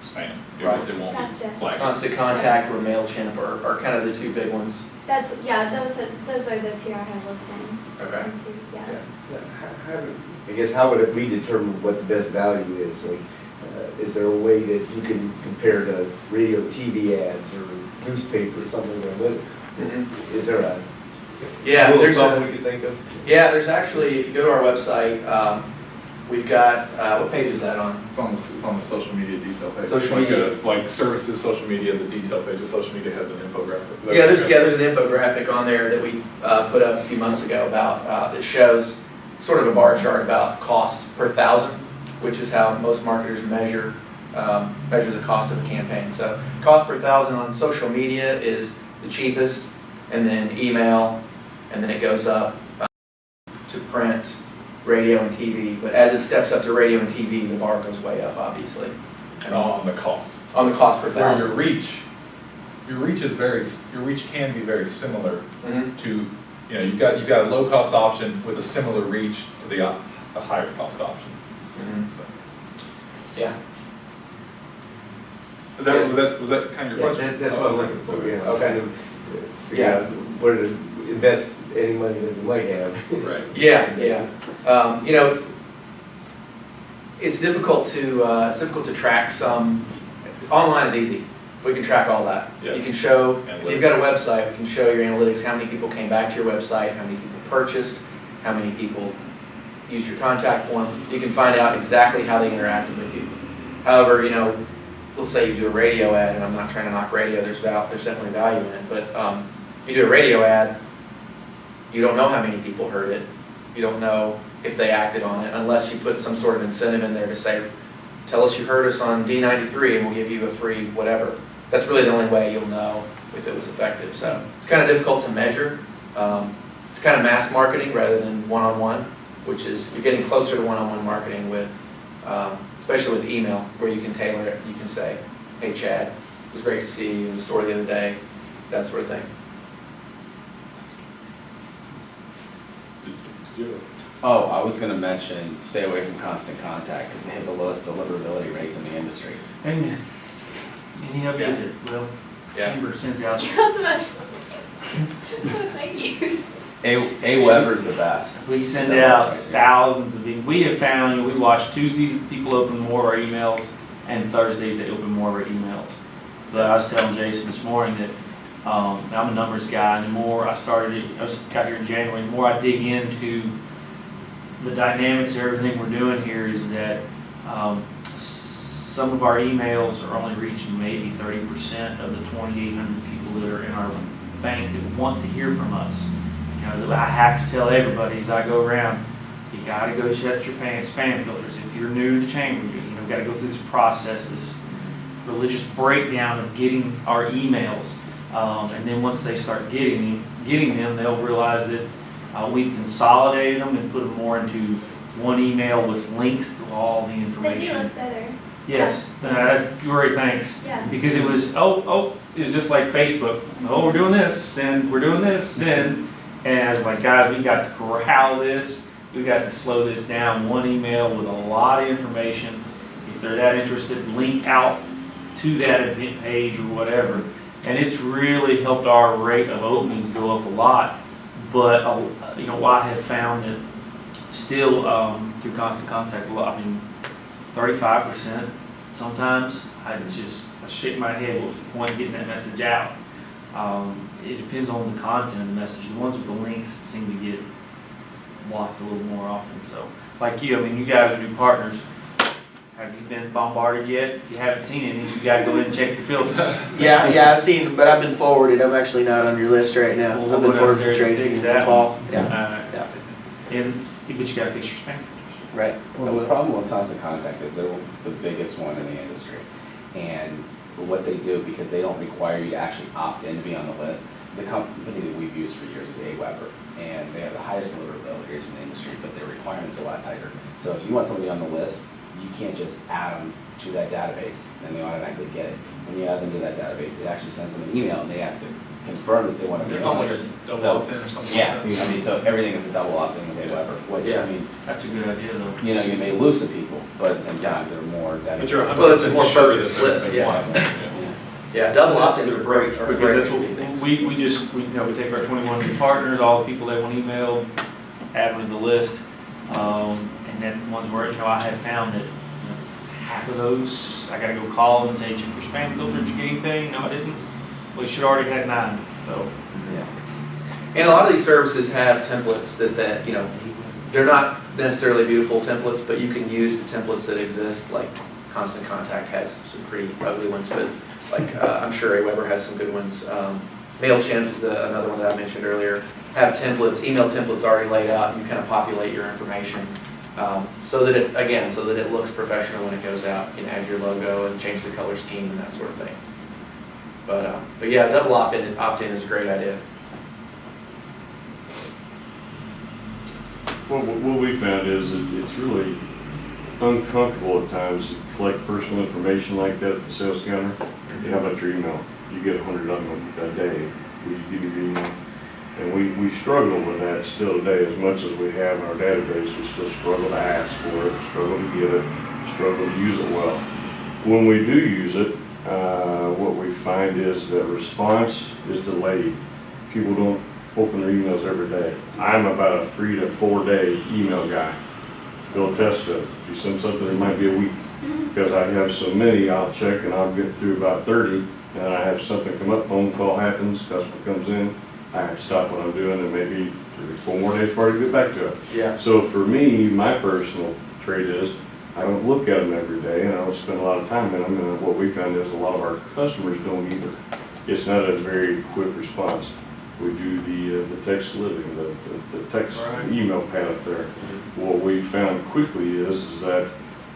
spam. Right. It won't be Gotcha. flagged. Constant Contact or MailChimp are kind of the two big ones. That's, yeah, those are the two I have looked in. Okay. Into, yeah. I guess how would we determine what the best value is? Like, is there a way that you can compare to radio, TV ads or newspaper or something like that? Is there a Yeah, rule of there's thumb a, we could think of? yeah, there's actually, if you go to our website, we've got, what page is that on? It's on the social media detail page. Social Like, media. like services, social media, the detail page of social media has an infographic. Yeah, there's an infographic on there that we put up a few months ago about, that shows sort of a bar chart about cost per thousand, which is how most marketers measure the cost of a campaign. So cost per thousand on social media is the cheapest, and then email, and then it goes up to print, radio, and TV. But as it steps up to radio and TV, the bar goes way up, obviously. And On the cost. on the cost per Where thousand. your reach can be very similar Mhm. to, you've got a low cost option with a similar reach to the higher cost option. Mhm. So, Yeah. was that kind of your question? That's what I'm looking for, yeah. Okay. Kind of figure out where to invest any money that we might have. Right. Yeah. It's difficult to track some. Online is easy. We can track all that. Yeah. You can show, if Analytics. you've got a website, we can show your analytics, how many people came back to your website, how many people purchased, how many people used your contact form. You can find out exactly how they interacted with you. However, let's say you do a radio ad, and I'm not trying to knock radio, there's definitely value in it, but you do a radio ad, you don't know how many people heard it. You don't know if they acted on it unless you put some sort of incentive in there to say, tell us you heard us on D93 and we'll give you a free whatever. That's really the only way you'll know if it was effective. So it's kind of difficult to measure. It's kind of mass marketing rather than one-on-one, which is, you're getting closer to one-on-one marketing with, especially with email, where you can tailor it. You can say, hey Chad, it was great to see you in the store the other day, that sort of thing. Did you? Oh, I was gonna mention, stay away from Constant Contact, because they have the lowest deliverability rates in the industry. Amen. Any of you that, well, Yeah. Chamber sends out. Thank you. AWeber's the best. We send out thousands of emails. We have found, we watch Tuesdays, people open more of our emails, and Thursdays, they open more of our emails. But I was telling Jason this morning that I'm a numbers guy, and the more I got here in January, the more I dig into the dynamics of everything we're doing here is that some of our emails are only reaching maybe 30% of the 2,800 people that are in our bank that want to hear from us. I have to tell everybody as I go around, you gotta go shut your spam filters. If you're new to the chamber, you gotta go through this process, this religious breakdown of getting our emails. And then once they start getting them, they'll realize that we've consolidated them and put them more into one email with links to all the They do information. look better. Yes, that's great, thanks. Yeah. Because it was, it was just like Facebook. Oh, we're doing this, and we're doing this, and I was like, guys, we got to corral this. We got to slow this down. One email with a lot of information. If they're that interested, link out to that event page or whatever. And it's really helped our rate of openings go up a lot. But, I have found that still through Constant Contact, 35% sometimes. I shake my head what's the point of getting that message out. It depends on the content of the message. The ones with the links seem to get blocked a little more often. So, like you guys are new partners. Have you been bombarded yet? If you haven't seen any, you got to go ahead and check your filters. Yeah, I've seen, but I've been forwarded. I'm actually not on your list right now. Well, I've been we'll forwarded go from Tracy fix and that Paul. one. Yeah, But you got to fix your spam filters. right. Well, the problem with Constant Contact is they're the biggest one in the industry. And what they do, because they don't require you to actually opt in to be on the list, the company that we've used for years is AWeber. And they have the highest deliverability rates in the industry, but their requirements are a lot tighter. So if you want somebody on the list, you can't just add them to that database, and they automatically get it. When you add them to that database, it actually sends them an email, and they have to confirm that they want to be They're almost interested. double So, opt-in or something yeah, like that. I mean, so everything is a double opt-in with Weber, which, Yeah. I mean, That's a good idea, though. you know, you may lose some people, but at the same time, they're more dedicated. But you're Well, it's a 100% more sure that focused they're list, gonna yeah. want it. Yeah, double opt-ins are great. Because that's what, we just, we, you know, we take our 21 new partners, all the people they want emailed, add them to the list. And that's the ones where, you know, I have found that, you know, half of those, I gotta go call them and say, check your spam filter, did you get anything? No, I didn't. We should already had 9, so. Yeah. And a lot of these services have templates that, you know, they're not necessarily beautiful templates, but you can use the templates that exist, like Constant Contact has some pretty ugly ones, but like, I'm sure Aweber has some good ones. MailChimp is another one that I mentioned earlier. Have templates, email templates already laid out, and you kind of populate your information. So that it looks professional when it goes out. You can add your logo and change the color scheme and that sort of thing. But yeah, double opt-in is a great idea. What we found is that it's really uncomfortable at times to collect personal information like that at the sales counter. How about your email? You get 100 of them a day. Will you give me your email? And we struggle with that still today. As much as we have in our database, we still struggle to ask for it, struggle to get it, struggle to use it well. When we do use it, what we find is that response is delayed. People don't open their emails every day. I'm about a 3 to 4 day email guy. Bill test it. If you send something, it might be a week. Because I have so many, I'll check and I'll get through about 30, and I have something come up, phone call happens, customer comes in, I have to stop what I'm doing, and maybe 3 or 4 more days before I get back to it. Yeah. So for me, my personal trait is, I don't look at them every day, and I don't spend a lot of time in them, and what we found is a lot of our customers don't either. It's not a very quick response. We do the text living, the text email pad up there. What we found quickly is that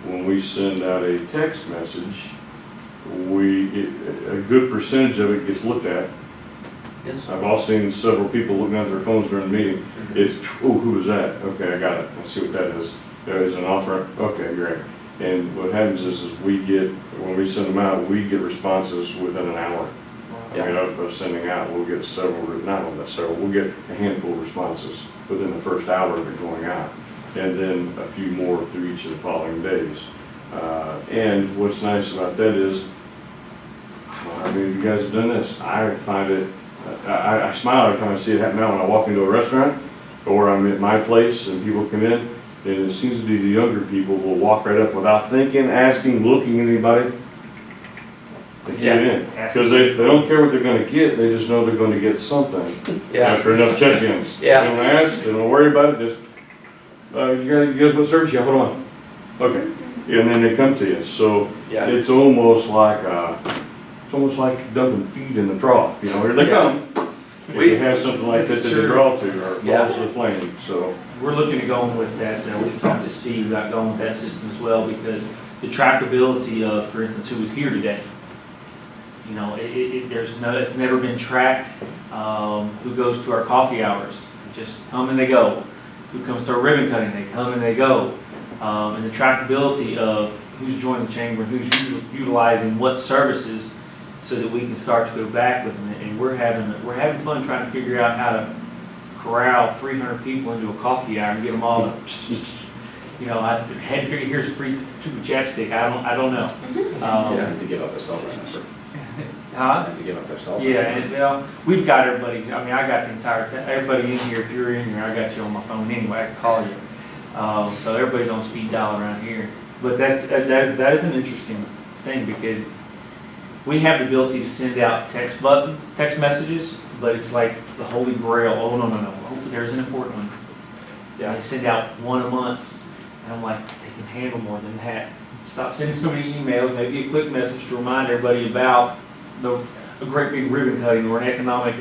when we send out a text message, a good percentage of it gets looked at. I've also seen several people looking at their phones during the meeting. It's, oh, who was that? Okay, I got it. Let's see what that is. There is an offer. Okay, great. And what happens is when we send them out, we get responses within an hour. I mean, of sending out, we'll get we'll get a handful of responses within the first hour of it going out, and then a few more through each of the following days. And what's nice about that is, I mean, you guys have done this. I find it, I smile every time I see it happen now when I walk into a restaurant, or I'm at my place and people come in, and it seems to be the younger people will walk right up without thinking, asking, looking at anybody. They get in, because they don't care what they're gonna get, they just know they're gonna get something. Yeah. After enough check-ins. Yeah. They don't ask, they don't worry about it, just, you guys want service? Yeah, hold on. Okay, and then they come to you, so Yeah. it's almost like dumping feed in the trough, you know, here they come. If We- you have something like that It's that they true. draw to, or Yeah. balls to the flame, so. We're looking at going with that, we've talked to Steve about going with that system as well, because the trackability of, for instance, who was here today. You know, it's never been tracked, who goes to our coffee hours, just come and they go. Who comes to our ribbon cutting, they come and they go. And the trackability of who's joined the chamber, who's utilizing what services, so that we can start to go back with them. And we're having fun trying to figure out how to corral 300 people into a coffee hour and get them all to, you know, I had to figure, here's a free tube of chapstick, I don't know. And to give up their cell phone number. Huh? And to give up their cell phone. Yeah, and, you know, we've got everybody's, I mean, I got the entire, everybody in here, if you're in here, I got you on my phone anyway, I can call you. So everybody's on speed dial around here. But that is an interesting thing, because we have the ability to send out text messages, but it's like the holy grail. Oh, no, there's an important one. Yeah. They send out one a month, and I'm like, they can handle more than that. Stop sending so many emails, maybe a quick message to remind everybody about a great big ribbon cutting or an economic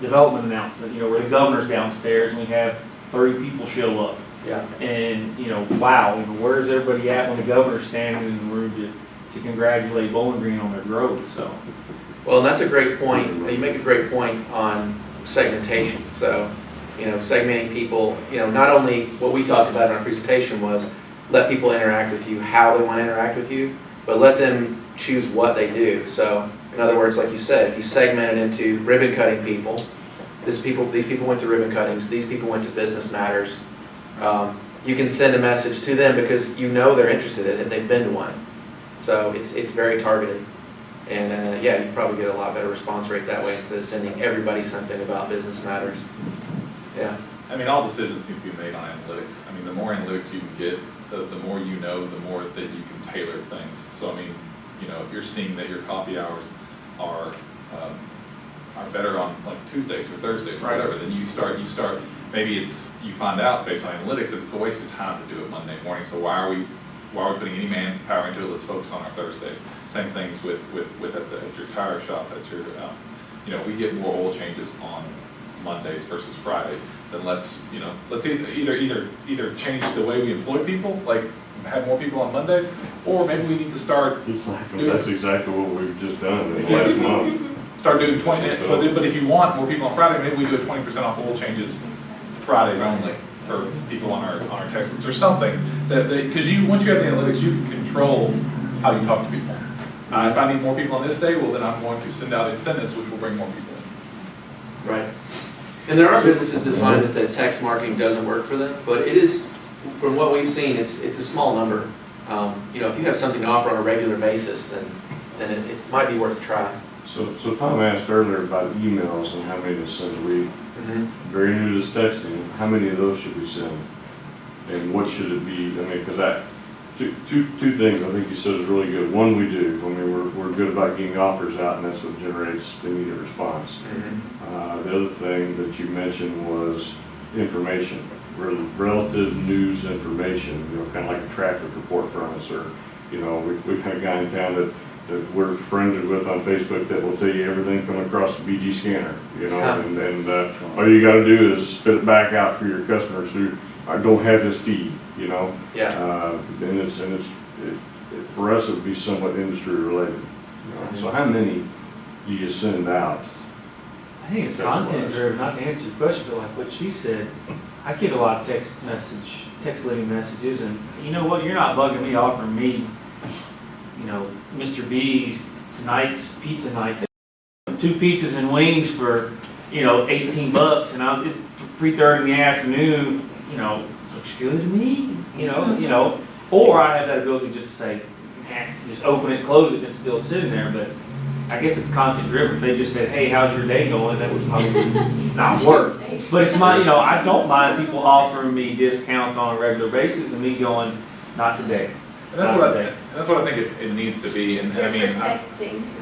development announcement, you know, where the governor's downstairs and we have 30 people show up. Yeah. And, you know, wow, where's everybody at when the governor's standing in the room to congratulate Bowling Green on their growth, so. Well, and that's a great point. You make a great point on segmentation. So, you know, segmenting people, you know, not only what we talked about in our presentation was let people interact with you, how they want to interact with you, but let them choose what they do. So In other words, like you said, if you segment it into ribbon cutting people, these people went to ribbon cuttings, these people went to Business Matters. You can send a message to them because you know they're interested in it, they've been to one. So it's very targeted. And yeah, you probably get a lot better response rate that way instead of sending everybody something about Business Matters. Yeah. I mean, all decisions need to be made on analytics. I mean, the more analytics you can get, the more you know, the more that you can tailor things. So I mean, you know, if you're seeing that your coffee hours are better on like Tuesdays or Thursdays or whatever, then you start, maybe you find out based on analytics that it's a waste of time to do it Monday morning. So why are we putting any manpower into it? Let's focus on our Thursdays. Same things with at your tire shop, at your, you know, we get more oil changes on Mondays versus Fridays. Then let's either change the way we employ people, like have more people on Mondays, or maybe we need to start. That's exactly what we've just done in the last month. Start doing 20 minutes, but if you want more people on Friday, maybe we do a 20% off oil changes Fridays only for people on our text list or something. Because once you have the analytics, you can control how you talk to people. If I need more people on this day, well then I'm going to send out incentives which will bring more people in. Right. And there are businesses that find that the text marketing doesn't work for them, but it is, from what we've seen, it's a small number. You know, if you have something to offer on a regular basis, then it might be worth a try. So Tom asked earlier about emails and how many to send a week. Very new to this texting, how many of those should we send? And what should it be? I mean, because two things I think you said is really good. One, we do. I mean, we're good about getting offers out, and that's what generates the immediate response. The other thing that you mentioned was information, relative news information, you know, kind of like a traffic report from us, or, you know, we kind of guy in town that we're friended with on Facebook that will tell you everything coming across the BG scanner, you know, and all you got to do is spit it back out for your customers who don't have this feed, you know. Yeah. And it's for us, it would be somewhat industry related. So how many do you send out? I think it's content driven, not to answer your question, but like what she said, I get a lot of text living messages, and you know what, you're not bugging me offering me, you know, Mr. B's tonight's pizza night, 2 pizzas and wings for, you know, $18, and it's 3:30 in the afternoon, you know, looks good to me, you know, or I have that ability just to say, just open it, close it, and it's still sitting there, but I guess it's content driven. If they just said, hey, how's your day going, that would probably not work. But it's my, you know, I don't mind people offering me discounts on a regular basis and me going, not today. And that's what I think it needs to be. And I mean,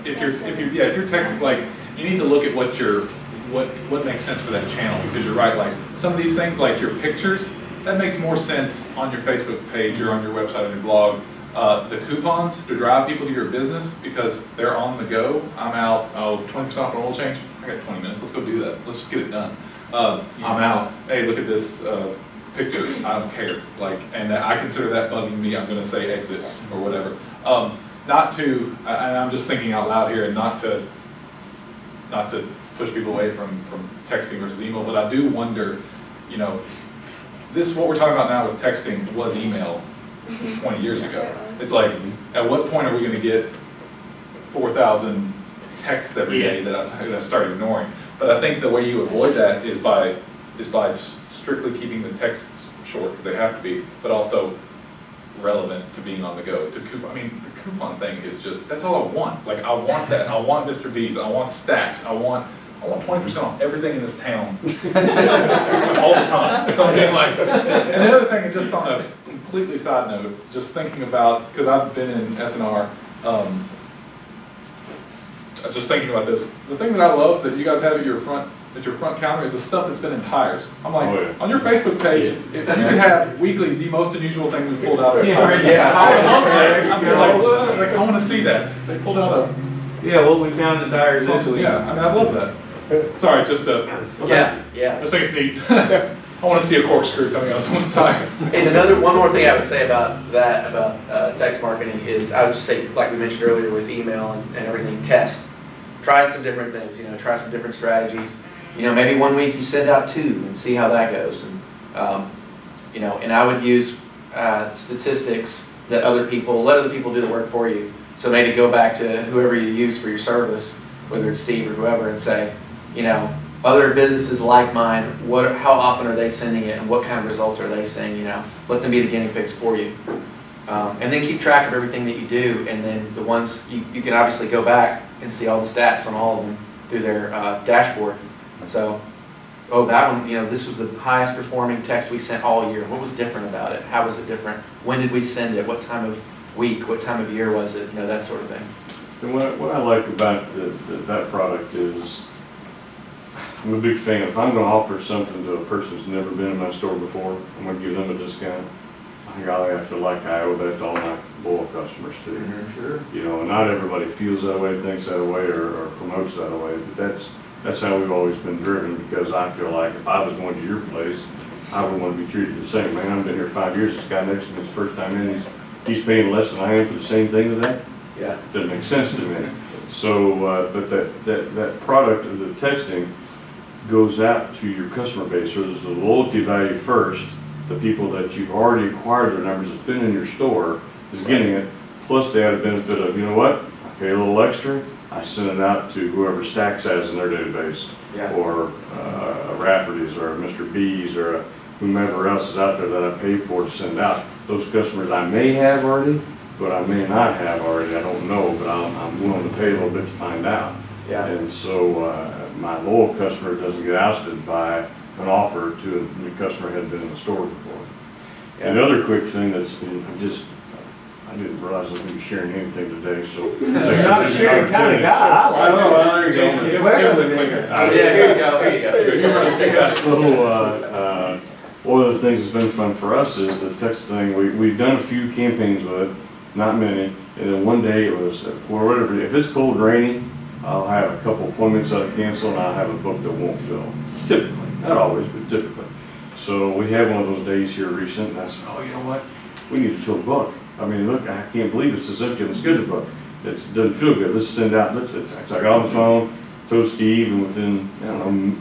if you're texting, like, you need to look at what makes sense for that channel, because you're right, like some of these things, like your pictures, that makes more sense on your Facebook page or on your website or your blog. The coupons to drive people to your business because they're on the go. I'm out, 20% off an oil change. I got 20 minutes, let's go do that. Let's just get it done. I'm out, hey, look at this picture, I don't care. Like, and I consider that bugging me. I'm gonna say exit or whatever. And I'm just thinking out loud here, and not to push people away from texting versus email, but I do wonder, you know, what we're talking about now with texting was email 20 years ago. It's like, at what point are we going to get 4,000 texts every day that I'm going to start ignoring? But I think the way you avoid that is by strictly keeping the texts short, because they have to be, but also relevant to being on the go. The coupon thing is just, that's all I want. Like, I want that. I want Mr. B's. I want stacks. I want 20% off everything in this town all the time. So I'm being like, and the other thing is, just on a completely side note, just thinking about, because I've been in S&R, just thinking about this. The thing that I love that you guys have at your front counter is the stuff that's been in tires. I'm like, on your Facebook page, if you can have weekly the most unusual thing we pulled out of the tire. I want to see that. They pulled out what we found in tires this week. Yeah, I mean, I love that. Sorry, just just think it's neat. I want to see a corkscrew coming out of someone's tire. And one more thing I would say about that, about text marketing, is I would just say, like we mentioned earlier with email and everything, test. Try some different things, you know, try some different strategies. You know, maybe one week you send out 2 and see how that goes. And, you know, and I would use statistics that let other people do the work for you. So maybe go back to whoever you use for your service, whether it's Steve or whoever, and say, you know, other businesses like mine, how often are they sending it and what kind of results are they seeing, you know? Let them be the guinea pigs for you. And then keep track of everything that you do, and then the ones, you can obviously go back and see all the stats on all of them through their dashboard. So, oh, that one, you know, this was the highest performing text we sent all year. What was different about it? How was it different? When did we send it? What time of week? What time of year was it? You know, that sort of thing. And what I like about that product is, I'm a big fan. If I'm going to offer something to a person who's never been in my store before, I'm going to give them a discount. I feel like I owe that to all my loyal customers too. Sure. You know, and not everybody feels that way, thinks that way, or promotes that way. But that's how we've always been driven, because I feel like if I was going to your place, I would want to be treated the same. Man, I've been here 5 years. This guy next to me is first time in. He's paying less than I am for the same thing today. Yeah. Doesn't make sense to me. So, but that product of the texting goes out to your customer base. So there's the loyalty value first. The people that you've already acquired their numbers, that's been in your store, is getting it. Plus the added benefit of, you know what? I pay a little extra. I send it out to whoever Stacks has in their database, Yeah. or Rafferty's, or Mr. B's, or whomever else is out there that I pay for to send out. Those customers I may have already, but I may not have already. I don't know, but I'm willing to pay a little bit to find out. Yeah. And so my loyal customer doesn't get ousted by an offer to a new customer who hadn't been in the store before. And the other quick thing that's been, I didn't realize I was going to be sharing anything today, so. You're not a sharing kind of guy. I like it. There you Jason, go. Yeah, here you go, here you go. So, one of the things that's been fun for us is the text thing. We've done a few campaigns with it, not many. And then one day it was, or whatever, if it's cold and rainy, I'll have a couple appointments that I cancel, and I'll have a book that won't fill. Typically, not always, but typically. So we had one of those days here recent, and I said, oh, you know what? We need to fill the book. I mean, look, I can't believe it's a empty on the schedule book. It doesn't feel good. Let's send out, so I got on the phone, told Steve, and within, I don't know,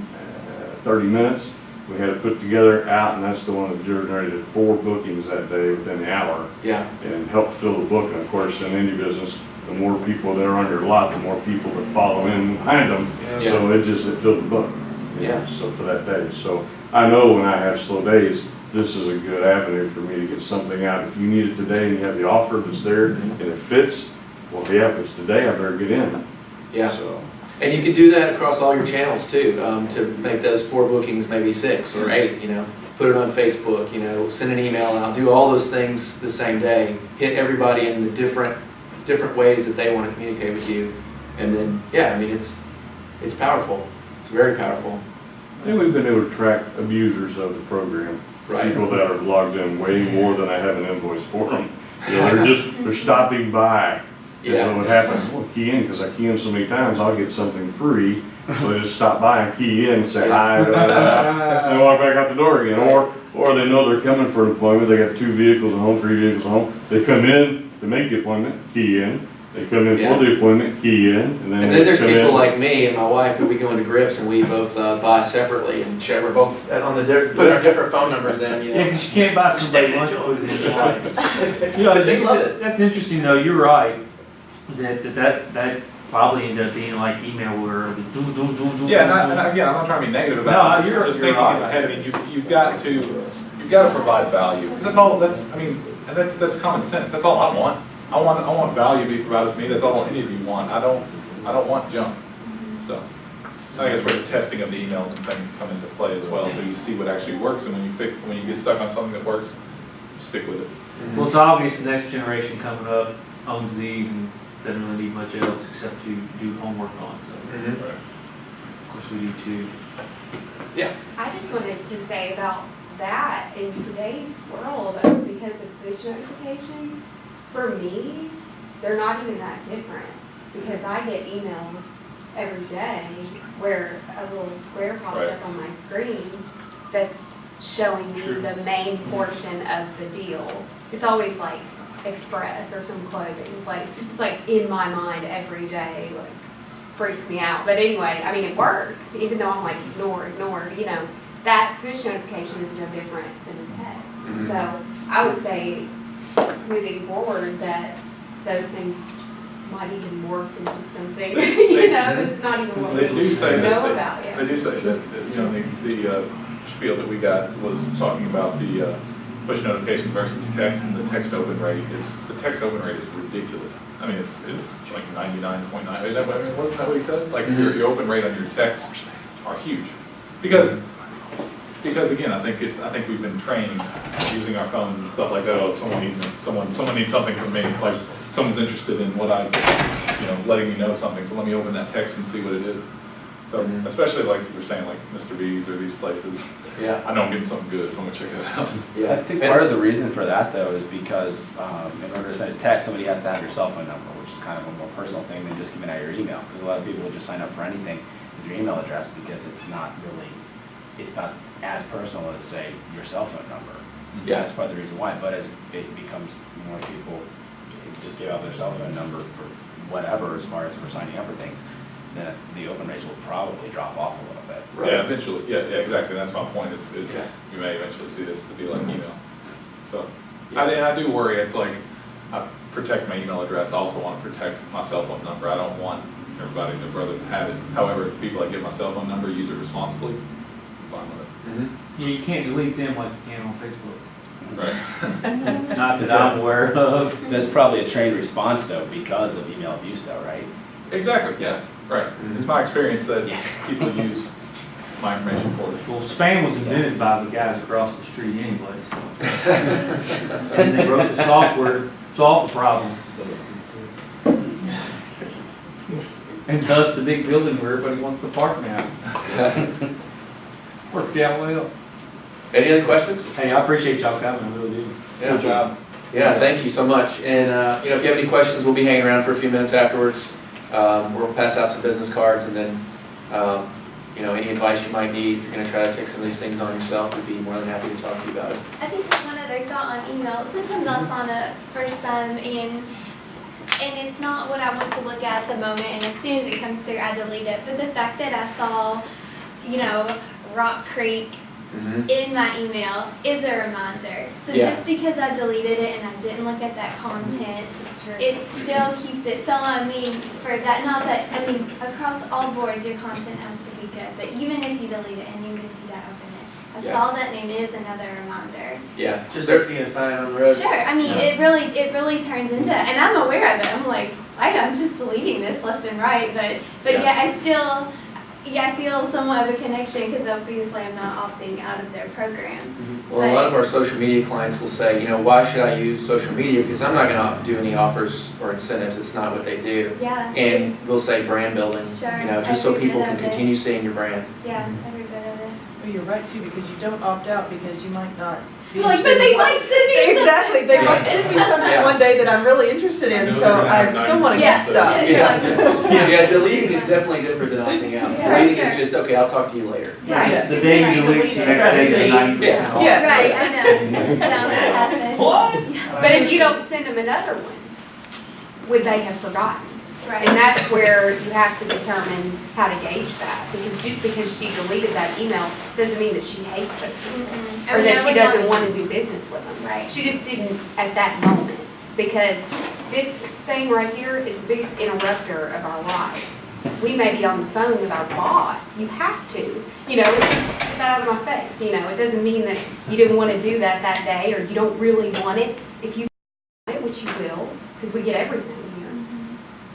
30 minutes, we had it put together out, and that's the one that generated 4 bookings that day within the hour. Yeah. And helped fill the book. And of course, in any business, the more people that are on your lot, the more people that follow in behind them. Yeah. So it filled the book. Yeah. So for that day. So I know when I have slow days, this is a good avenue for me to get something out. If you need it today and you have the offer that's there and it fits, well, yeah, if it's today, I better get in. Yeah. So. And you could do that across all your channels too, to make those 4 bookings maybe 6 or 8, you know. Put it on Facebook, you know, send an email out, do all those things the same day. Hit everybody in the different ways that they want to communicate with you. And then, yeah, I mean, it's powerful. It's very powerful. I think we've been able to track abusers of the program. Right. People that are logged in way more than I have an invoice for them. You know, they're stopping by. Yeah. And what happens, well, key in, because I key in so many times, I'll get something free. So they just stop by and key in and say hi, and walk back out the door again. Or they know they're coming for an appointment, they got 2 vehicles at home, 3 vehicles at home. They come in to make the appointment, key in. They come in Yeah. for the appointment, key in, and then And they then there's come people in. like me and my wife who we go into Griff's and we both buy separately and share. We're both on put our different phone numbers in, you know. Yeah, because you can't buy somebody lunch Stick it food to in them. your life. You know, But they love it. that's interesting though, you're right, that probably ended up being like email where do. Yeah, and again, I'm not trying to be negative about it. No, I'm just you're thinking in my right. head, I mean, you've got to provide value. That's all, that's common sense. That's all I want. I want value to be provided to me. That's all any of you want. I don't want junk. So I think that's where the testing of the emails and things come into play as well. So you see what actually works, and when you get stuck on something that works, stick with it. Well, it's obvious the next generation coming up owns these and doesn't really need much else except to do homework on, so. Mhm. Of course we do too. Yeah. I just wanted to say about that in today's world, because of push notifications, for me, they're not even that different, because I get emails every day where a little square pops Right. up on my screen that's showing me the main portion of the deal. It's always like Express or some clothing, like, it's like in my mind every day, like freaks me out. But anyway, I mean, it works, even though I'm like, ignore, you know, that push notification is no different than a text. So I would say moving forward that those things might even morph into something, you know, that's not even what They we do say know that, about they yet. do say that, you know, the spiel that we got was talking about the push notification versus text, and the text open rate is ridiculous. I mean, it's like 99.9, wasn't that what he said? Like, your open rate on your texts are huge. Because again, I think we've been trained using our phones and stuff like that. Oh, someone needs something from me. Like someone's interested in what letting me know something. So let me open that text and see what it is. So especially like you were saying, like Mr. B's or these places. Yeah. I know I'm getting something good, so I'm gonna check it out. Yeah. I think part of the reason for that though is because in order to send a text, somebody has to have your cell phone number, which is kind of a more personal thing than just giving out your email. Because a lot of people will just sign up for anything with your email address because it's not as personal as, say, your cell phone number. Yeah. That's part of the reason why, but as it becomes more people just give out their cell phone number for whatever, as far as for signing up for things, then the open rates will probably drop off a little bit. Right. Yeah, eventually, yeah, exactly, that's my point, is Yeah. you may eventually see this to be like email. So, I do worry, it's like, I protect my email address, I also want to protect my cell phone number. I don't want everybody and their brother to have it. However, if people I give my cell phone number, use it responsibly, I'm fine with it. Yeah, you can't delete them like you can on Facebook. Right. Not that I'm aware of. That's probably a trained response though, because of email abuse though, right? Exactly, yeah, right. It's my experience that people use my information for it. Well, spam was invented by the guys across the street anyway, so. And they wrote the software to solve the problem. And thus the big building where everybody wants to park now. Worked out well. Any other questions? Hey, I appreciate y'all coming, I really do. Good job. Yeah, thank you so much. And, if you have any questions, we'll be hanging around for a few minutes afterwards. We'll pass out some business cards, and then, any advice you might need, if you're gonna try to take some of these things on yourself, we'd be more than happy to talk to you about it. I just have one other thought on email. Sometimes I'll sign up for some and it's not what I want to look at the moment, and as soon as it comes through, I delete it. But the fact that I saw, Rock Creek in my email is a reminder. So just because I deleted it and I didn't look at that content, it still keeps it. So for that, across all boards, your content has to be good. But even if you delete it and even if you don't open it, I saw that name is another reminder. Yeah. Just like seeing a sign on the road. Sure, it really turns into, and I'm aware of it. I'm like, I'm just deleting this left and right, but I feel somewhat of a connection because obviously I'm not opting out of their program. Well, a lot of our social media clients will say, why should I use social media? Because I'm not going to do any offers or incentives. It's not what they do. Yeah. And we'll say brand building, Sure, just so every people bit can of it. continue seeing your brand. Yeah, every bit of it. Well, you're right too, because you don't opt out because you might not be. Like, but they might send me something. Exactly, they might Yeah. send me something Yeah. one day that I'm really interested in, so I still want to get stuff. Yeah, deleting is definitely different than opting out. Yeah, Deleting sure. is just, okay, I'll talk to you later. Right. The day you delete, the next day the 90% off. Yeah. Right, I know. That happen. What? But if you don't send them another one, would they have forgotten? Right. And that's where you have to determine how to gauge that, because just because she deleted that email doesn't mean that she hates those people, or that she doesn't want to do business with them. Right. She just didn't at that moment, because this thing right here is the biggest interrupter of our lives. We may be on the phone with our boss, you have to, it's just get that out of my face, it doesn't mean that you didn't want to do that day, or you don't really want it. If you want it, which you will, because we get everything here.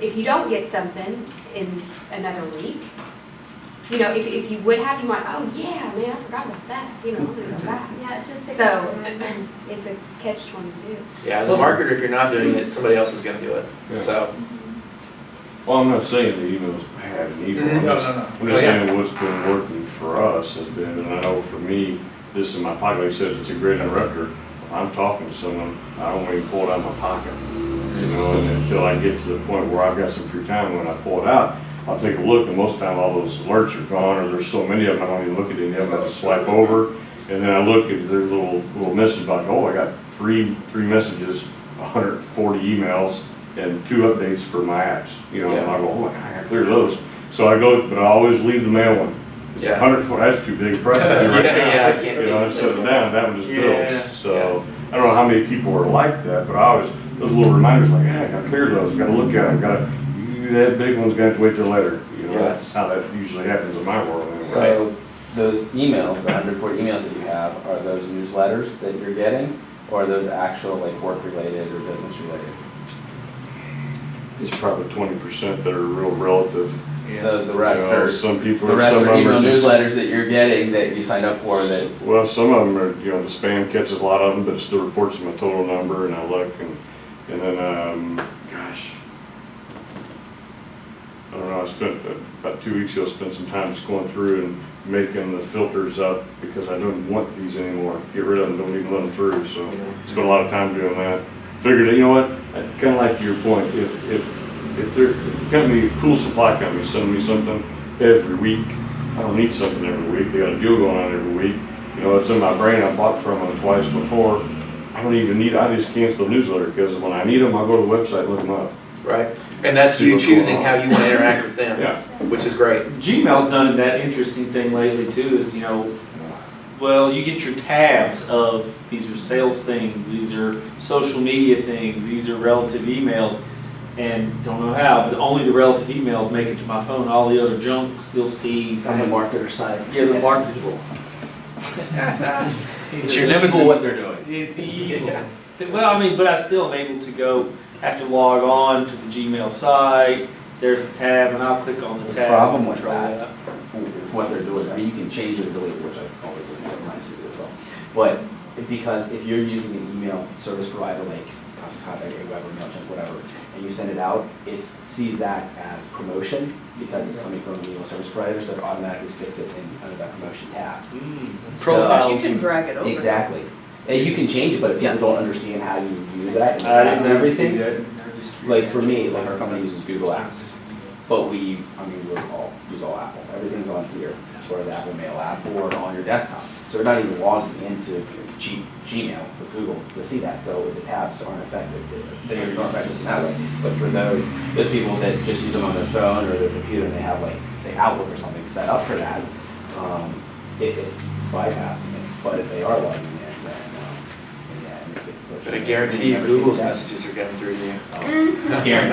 If you don't get something in another week, if you would have, you might, oh yeah, man, I forgot about that, I'm gonna go back. Yeah, it's just a So, it's a catch-22. Yeah, as a marketer, if you're not doing it, somebody else is gonna do it. Yeah. So, Well, I'm not saying the email's bad and evil. I'm No, just- no, no. I'm just saying what's been working for us has been, and I know for me, this in my pocket, like I said, it's a great interrupter. If I'm talking to someone, I don't even pull it out of my pocket. And until I get to the point where I've got some free time, when I pull it out, I'll take a look, and most of the time all those alerts are gone, or there's so many of them, I don't even look at any of them, I just swipe over, and then I look at their little message like, oh, I got three messages, 140 emails, and 2 updates for my apps. And I go, oh my God, I gotta clear those. So I go, but I always leave the mail one. It's 140, that's too big a price. Yeah, I can't do I it. set it down, that one just Yeah. builds. So I don't know how many people are like that, but I always those little reminders like, I gotta clear those, gotta look at them, that big one's gonna have to wait till later. You know, Yeah. that's how that usually happens in my world anyway. So those emails, the 140 emails that you have, are those newsletters that you're getting? Or are those actual like work related or business related? It's probably 20% that are real relative. So the rest You know, are, some people the are, rest some are of them email are just. newsletters that you're getting that you signed up for that, Well, some of them are, you know, the spam catches a lot of them, but it still reports my total number and I look and then, gosh. I don't know, I spent, about 2 weeks ago, spent some time just going through and making the filters up because I don't want these anymore. Get rid of them, don't even let them through, so spent a lot of time doing that. Figured, you know what, kind of like to your point, if the company, Pool Supply Company send me something every week, I don't need something every week, they got a deal going on every week. You know, it's in my brain, I bought from them twice before, I don't even need, I just cancel the newsletter, because when I need them, I'll go to the website and look them up. Right, and that's See you what's going choosing on. how you want to interact with them, Yeah. which is great. Gmail's done that interesting thing lately too, is, you know, well, you get your tabs of, these are sales things, these are social media things, these are relative emails, and don't know how, but only the relative emails make it to my phone, all the other junk still stays. on the marketer side. Yeah, the marketable. It's your nemesis. What they're doing. It's evil. Well, I mean, but I still am able to go, have to log on to the Gmail site, there's the tab, and I'll click on the The tab. problem with control that, what they're doing, I mean, you can change it or delete it, which I always look at mine to do as well. But because if you're using an email service provider like Contact, Aweber, MailChimp, whatever, and you send it out, it sees that as promotion because it's coming from an email service provider, so it automatically sticks it in under that promotion tab. But you can drag it over. Exactly. And you can change it, but if people don't understand how you use that and the I tabs and didn't everything, do that. like for me, like our company uses Google Apps, but we all use all Apple. Everything's on here, as far as the Apple Mail app or on your desktop. So we're not even logging into Gmail with Google to see that. So the tabs aren't affected. They aren't affected in that way. But for those people that just use them on their phone or their computer and they have like, say Outlook or something set up for that, it's bypassing it. But if they are logging in, then yeah, it's getting pushed. But I guarantee you Google's messages are getting through to you. Guarantee.